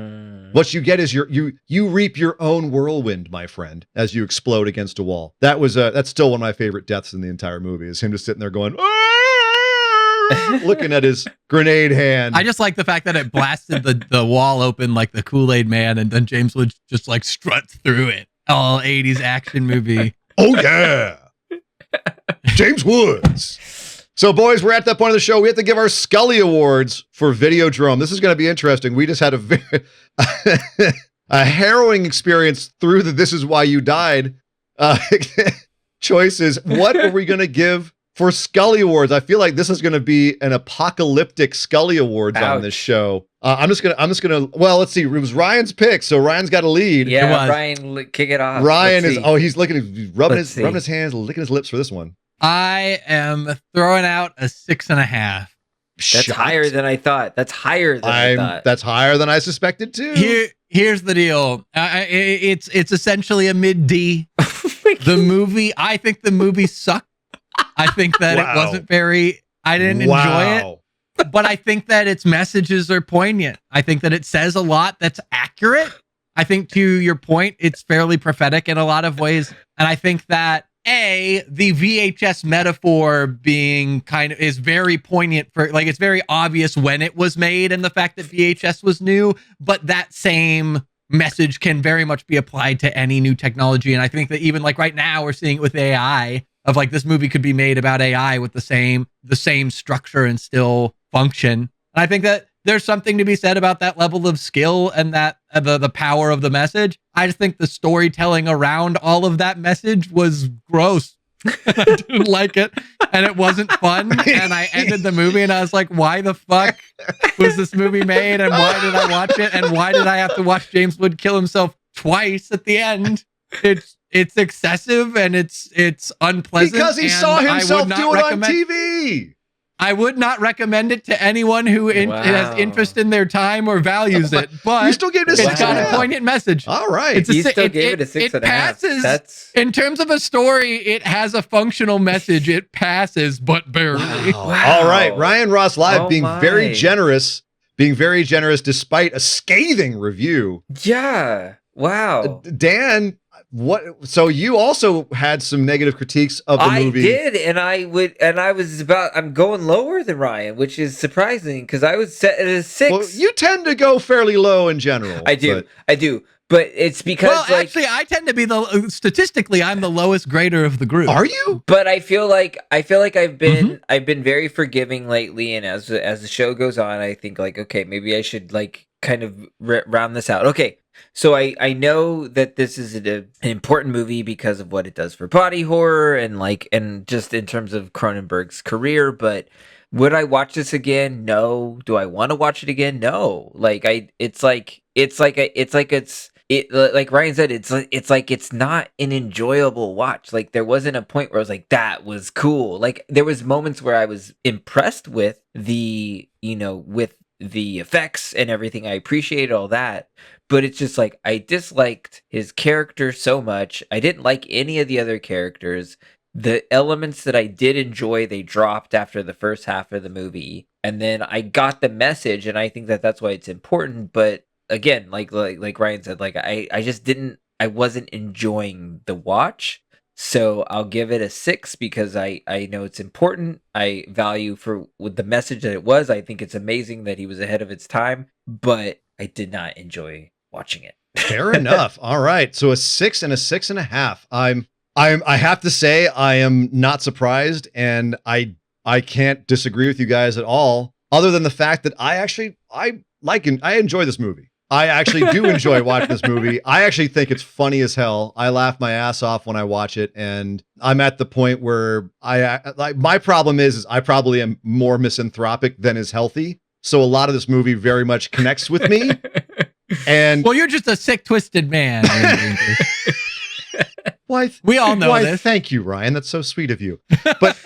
What you get is you reap your own whirlwind, my friend, as you explode against a wall. That's still one of my favorite deaths in the entire movie, is him just sitting there going, looking at his grenade hand. I just like the fact that it blasted the wall open like the Kool-Aid Man, and then James Woods just like struts through it. All 80s action movie. Oh yeah. James Woods. So boys, we're at that point of the show. We have to give our Scully Awards for Videodrome. This is going to be interesting. We just had a harrowing experience through the This Is Why You Died choices. What are we going to give for Scully Awards? I feel like this is going to be an apocalyptic Scully Awards on this show. I'm just gonna. Well, let's see. It was Ryan's pick, so Ryan's got a lead. Yeah, Ryan, kick it off. Ryan is. Oh, he's rubbing his hands, licking his lips for this one. I am throwing out a 6.5. That's higher than I thought. That's higher than I thought. That's higher than I suspected too. Here's the deal. It's essentially a mid D. The movie. I think the movie sucked. I think that it wasn't very. I didn't enjoy it. But I think that its messages are poignant. I think that it says a lot that's accurate. I think to your point, it's fairly prophetic in a lot of ways. And I think that the VHS metaphor being is very poignant for it's very obvious when it was made and the fact that VHS was new, but that same message can very much be applied to any new technology. And I think that even right now we're seeing it with AI of this movie could be made about AI with the same structure and still function. And I think that there's something to be said about that level of skill and that the power of the message. I just think the storytelling around all of that message was gross. I didn't like it, and it wasn't fun. And I ended the movie, and I was like, "Why the fuck was this movie made? And why did I watch it? And why did I have to watch James Wood kill himself twice at the end? It's excessive and it's unpleasant because he saw himself do it on TV. I would not recommend it to anyone who has interest in their time or values it. But you still gave it a 6.5. It's got a poignant message. All right. You still gave it a 6.5. It passes. In terms of a story, it has a functional message. It passes, but barely. Wow. All right. Ryan RossLIVE being very generous despite a scathing review. Yeah. Wow. Dan, what? So you also had some negative critiques of the movie. I did, I'm going lower than Ryan, which is surprising because I was set at a 6. Well, you tend to go fairly low in general. I do, but it's because actually, I tend to be statistically, I'm the lowest grader of the group. Are you? But I feel like I've been very forgiving lately, and as the show goes on, I think okay, maybe I should kind of round this out. Okay. So I know that this is an important movie because of what it does for body horror and just in terms of Cronenberg's career, but would I watch this again? No. Do I want to watch it again? No. Like Ryan said, it's not an enjoyable watch. Like there wasn't a point where I was like, that was cool. Like there was moments where I was impressed with with the effects and everything. I appreciated all that. But it's just I disliked his character so much. I didn't like any of the other characters. The elements that I did enjoy, they dropped after the first half of the movie. And then I got the message, and I think that that's why it's important. But again, like Ryan said, I wasn't enjoying the watch. So I'll give it a 6 because I know it's important. I value with the message that it was. I think it's amazing that he was ahead of its time, but I did not enjoy watching it. Fair enough. All right. So a 6 and a 6.5. I have to say I am not surprised, and I can't disagree with you guys at all, other than the fact that I enjoy this movie. I actually do enjoy watching this movie. I actually think it's funny as hell. I laugh my ass off when I watch it, and I'm at the point where my problem is I probably am more misanthropic than is healthy. So a lot of this movie very much connects with me. And well, you're just a sick, twisted man. Why? We all know this. Thank you, Ryan. That's so sweet of you. But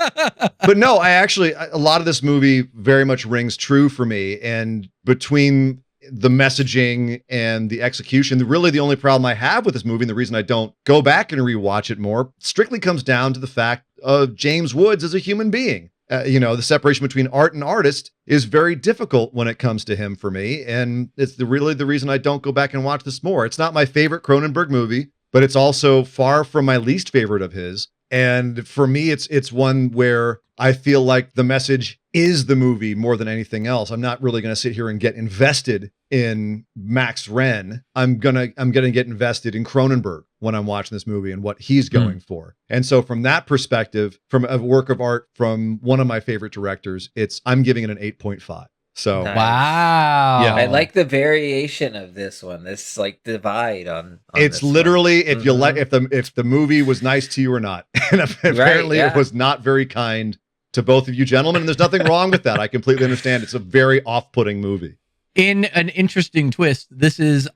no, a lot of this movie very much rings true for me. And between the messaging and the execution, really the only problem I have with this movie, and the reason I don't go back and rewatch it more, strictly comes down to the fact of James Woods as a human being. The separation between art and artist is very difficult when it comes to him for me. And it's really the reason I don't go back and watch this more. It's not my favorite Cronenberg movie, but it's also far from my least favorite of his. And for me, it's one where I feel like the message is the movie more than anything else. I'm not really going to sit here and get invested in Max Wren. I'm gonna get invested in Cronenberg when I'm watching this movie and what he's going for. And so from that perspective, from a work of art from one of my favorite directors, I'm giving it an 8.5. So nice. Wow. Yeah, I like the variation of this one. This divide on it's literally if you like if the movie was nice to you or not. And apparently it was not very kind to both of you gentlemen, and there's nothing wrong with that. I completely understand. It's a very off-putting movie. In an interesting twist, this is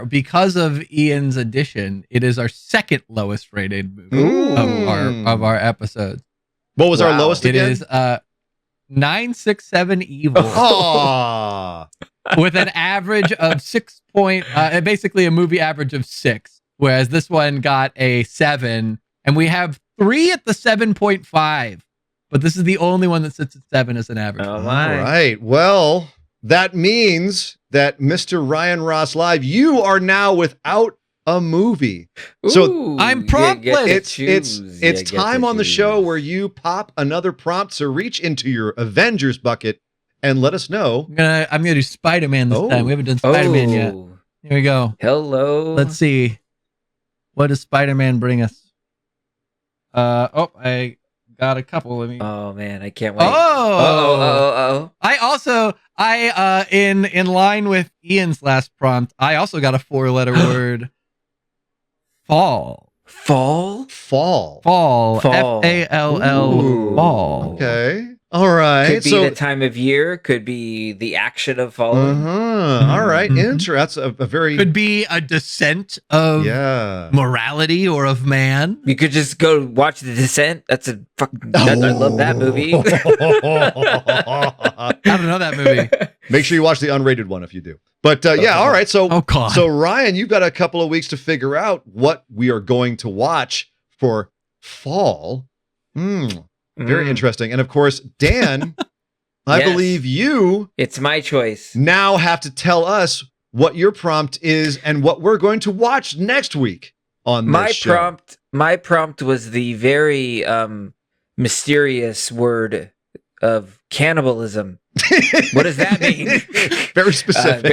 because of Ian's addition, it is our second lowest rated movie of our episodes. What was our lowest again? It is 967 Evil. With an average of 6 basically a movie average of 6, whereas this one got a 7, and we have 3 at the 7.5, but this is the only one that sits at 7 as an average. Oh All my. right. Well, that means that Mr. Ryan Ross Live, you are now without a movie. So Ooh, I'm you promptless. get to it's choose. You get time to on the show choose. where you pop another prompt. So reach into your Avengers bucket and let us know. I'm gonna do Spider-Man this Oh. time. We haven't done Spider-Man yet. Oh, Here we go. hello. Let's see. What does Spider-Man bring us? I got a couple. Let me. Oh man, I can't wait. Oh. I in line with Ian's last prompt, I also got a 4-letter word. Fall. Fall. Fall. Fall. Fall. F-A-L-L. Ooh. Fall. Okay. All right. Could be the time of year. Could be the action of falling. All right. Mhm. Interesting. That's a very Could be a descent of yeah. morality or of man. You could just go watch The Descent. That's a fucking. I love that movie. I don't know that movie. Make sure you watch the unrated one if you do. But yeah, all right. So Oh God. so Ryan, you've got a couple of weeks to figure out what we are going to watch for fall. Very interesting. And of course, Dan, I Yes. believe you It's my choice. now have to tell us what your prompt is and what we're going to watch next week on this show. My prompt was the very mysterious word of cannibalism. What does that mean? Very specific.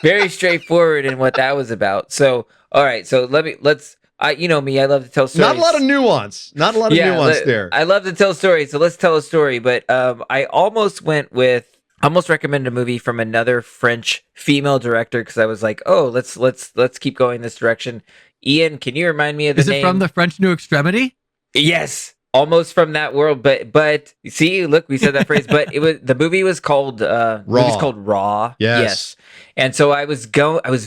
Very straightforward in what that was about. So, all right. So let's. You know me. I love to tell stories. Not a lot of nuance. Not a lot of nuance there. I love to tell stories. So let's tell a story. But I almost recommended a movie from another French female director because I was like, oh, let's keep going this direction. Ian, can you remind me of the name? Is it from the French New Extremity? Yes, almost from that world. But see, look, we said that phrase. But the movie was called Raw. Movie's called Raw. Yes. And so I was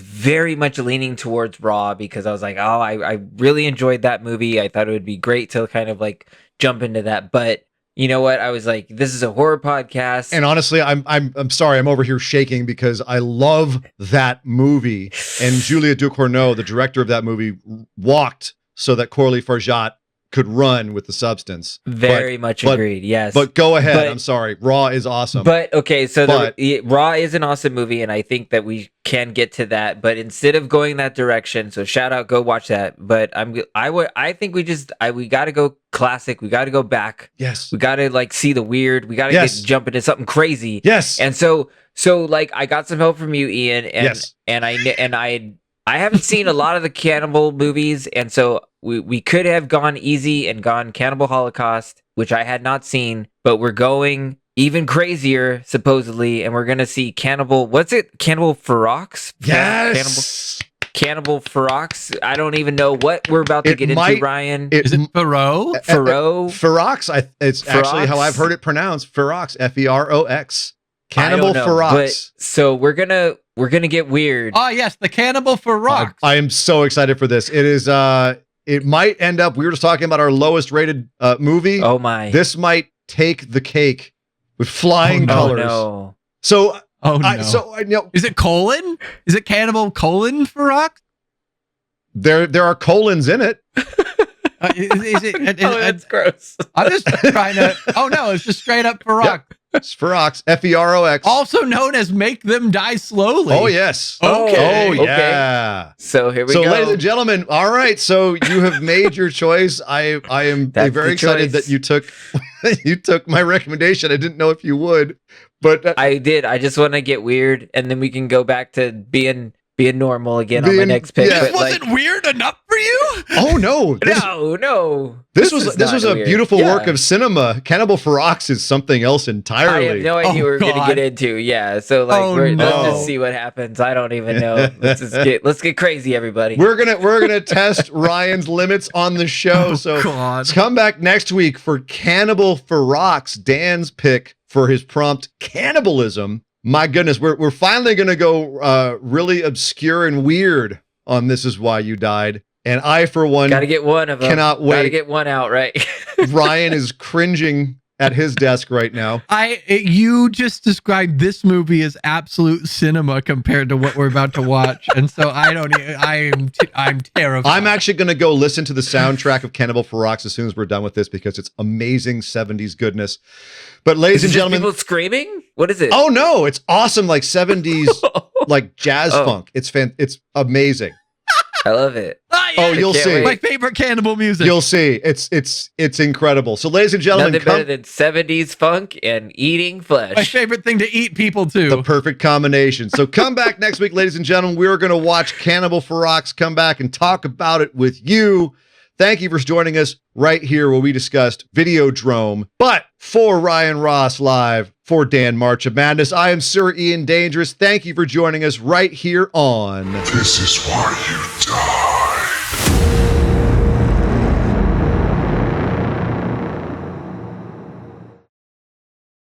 very much leaning towards Raw because I was like, oh, I really enjoyed that movie. I thought it would be great to kind of like jump into that. But you know what? I was like, this is a horror podcast. And honestly, I'm sorry, I'm over here shaking because I love that movie. And Julia Ducournau, the director of that movie, walked so that Coralie Farjat could run with the substance. Very much agreed. Yes. But go ahead. But- I'm sorry. Raw is awesome. But okay, so But- Raw is an awesome movie, and I think that we can get to that. But instead of going that direction, so shout out, go watch that. But I think we got to go classic. We got to go back. Yes. We got to like see the weird. We got to Yes. jump into something crazy. Yes. And so like I got some help from you, Ian, and Yes. I haven't seen a lot of the cannibal movies, and so we could have gone easy and gone Cannibal Holocaust, which I had not seen, but we're going even crazier, supposedly, and we're going to see Cannibal, what's it? Cannibal Ferox? Yes. Cannibal Ferox? I don't even know what we're about to get into, Ryan. Is it Thoreau? Ferox. It's actually how Ferox? I've heard it pronounced. Ferox. Ferox. I Cannibal don't know, Ferox. but- so we're gonna get weird. Oh yes, the Cannibal Ferox. I am so excited for this. It is. It might end up. We were just talking about our lowest rated movie. Oh my! This might take the cake with flying Oh, colors. no! So, Oh no. I know Is it colon? Is it Cannibal colon Ferox? there are colons in it. Is it? Oh, that's gross. I'm just trying to. Oh no, it's just straight up Ferox. It's Ferox. Ferox. Also known as make them die slowly. Oh yes. Okay. Oh Okay. yeah. So here we So, go. ladies and gentlemen, all right. So you have made your choice. I am That's very the excited choice. that you took my recommendation. I didn't know if you would, but I did. I just want to get weird, and then we can go back to being normal again on my Being- next pick. yeah. This But wasn't like, weird enough for you? oh no, this no. this was is this was not a weird. beautiful Yeah. work of cinema. Cannibal Ferox is something else I entirely. have no idea Oh, what we're gonna God. get into. Yeah. So like, Oh, let's no. just see what happens. I don't even know. Let's get crazy, everybody. We're gonna test Ryan's limits on the show. So God. let's come back next week for Cannibal Ferox, Dan's pick for his prompt cannibalism. My goodness, we're finally gonna go really obscure and weird on This Is Why You Died. And I, for one, Gotta get one of them. cannot wait. Gotta get one out, right? Ryan is cringing at his desk right now. You just described this movie as absolute cinema compared to what we're about to watch, and so I'm terrified. I'm actually going to go listen to the soundtrack of Cannibal Ferox as soon as we're done with this because it's amazing 70s goodness. But ladies and gentlemen, people screaming? What is it? Oh no, it's awesome, like 70s like jazz funk. It's amazing. I love it. Oh, you'll see. My favorite Cannibal music. You'll see. It's incredible. So, ladies and gentlemen, nothing better than 70s funk and eating flesh. My favorite thing to eat people too. The perfect combination. So come back next week, ladies and gentlemen. We're going to watch Cannibal Ferox, come back and talk about it with you. Thank you for joining us right here where we discussed Videodrome. But for Ryan Ross Live, for Dan Marcha Madness, I am Sir Ian Dangerous. Thank you for joining us right here on This is why you die.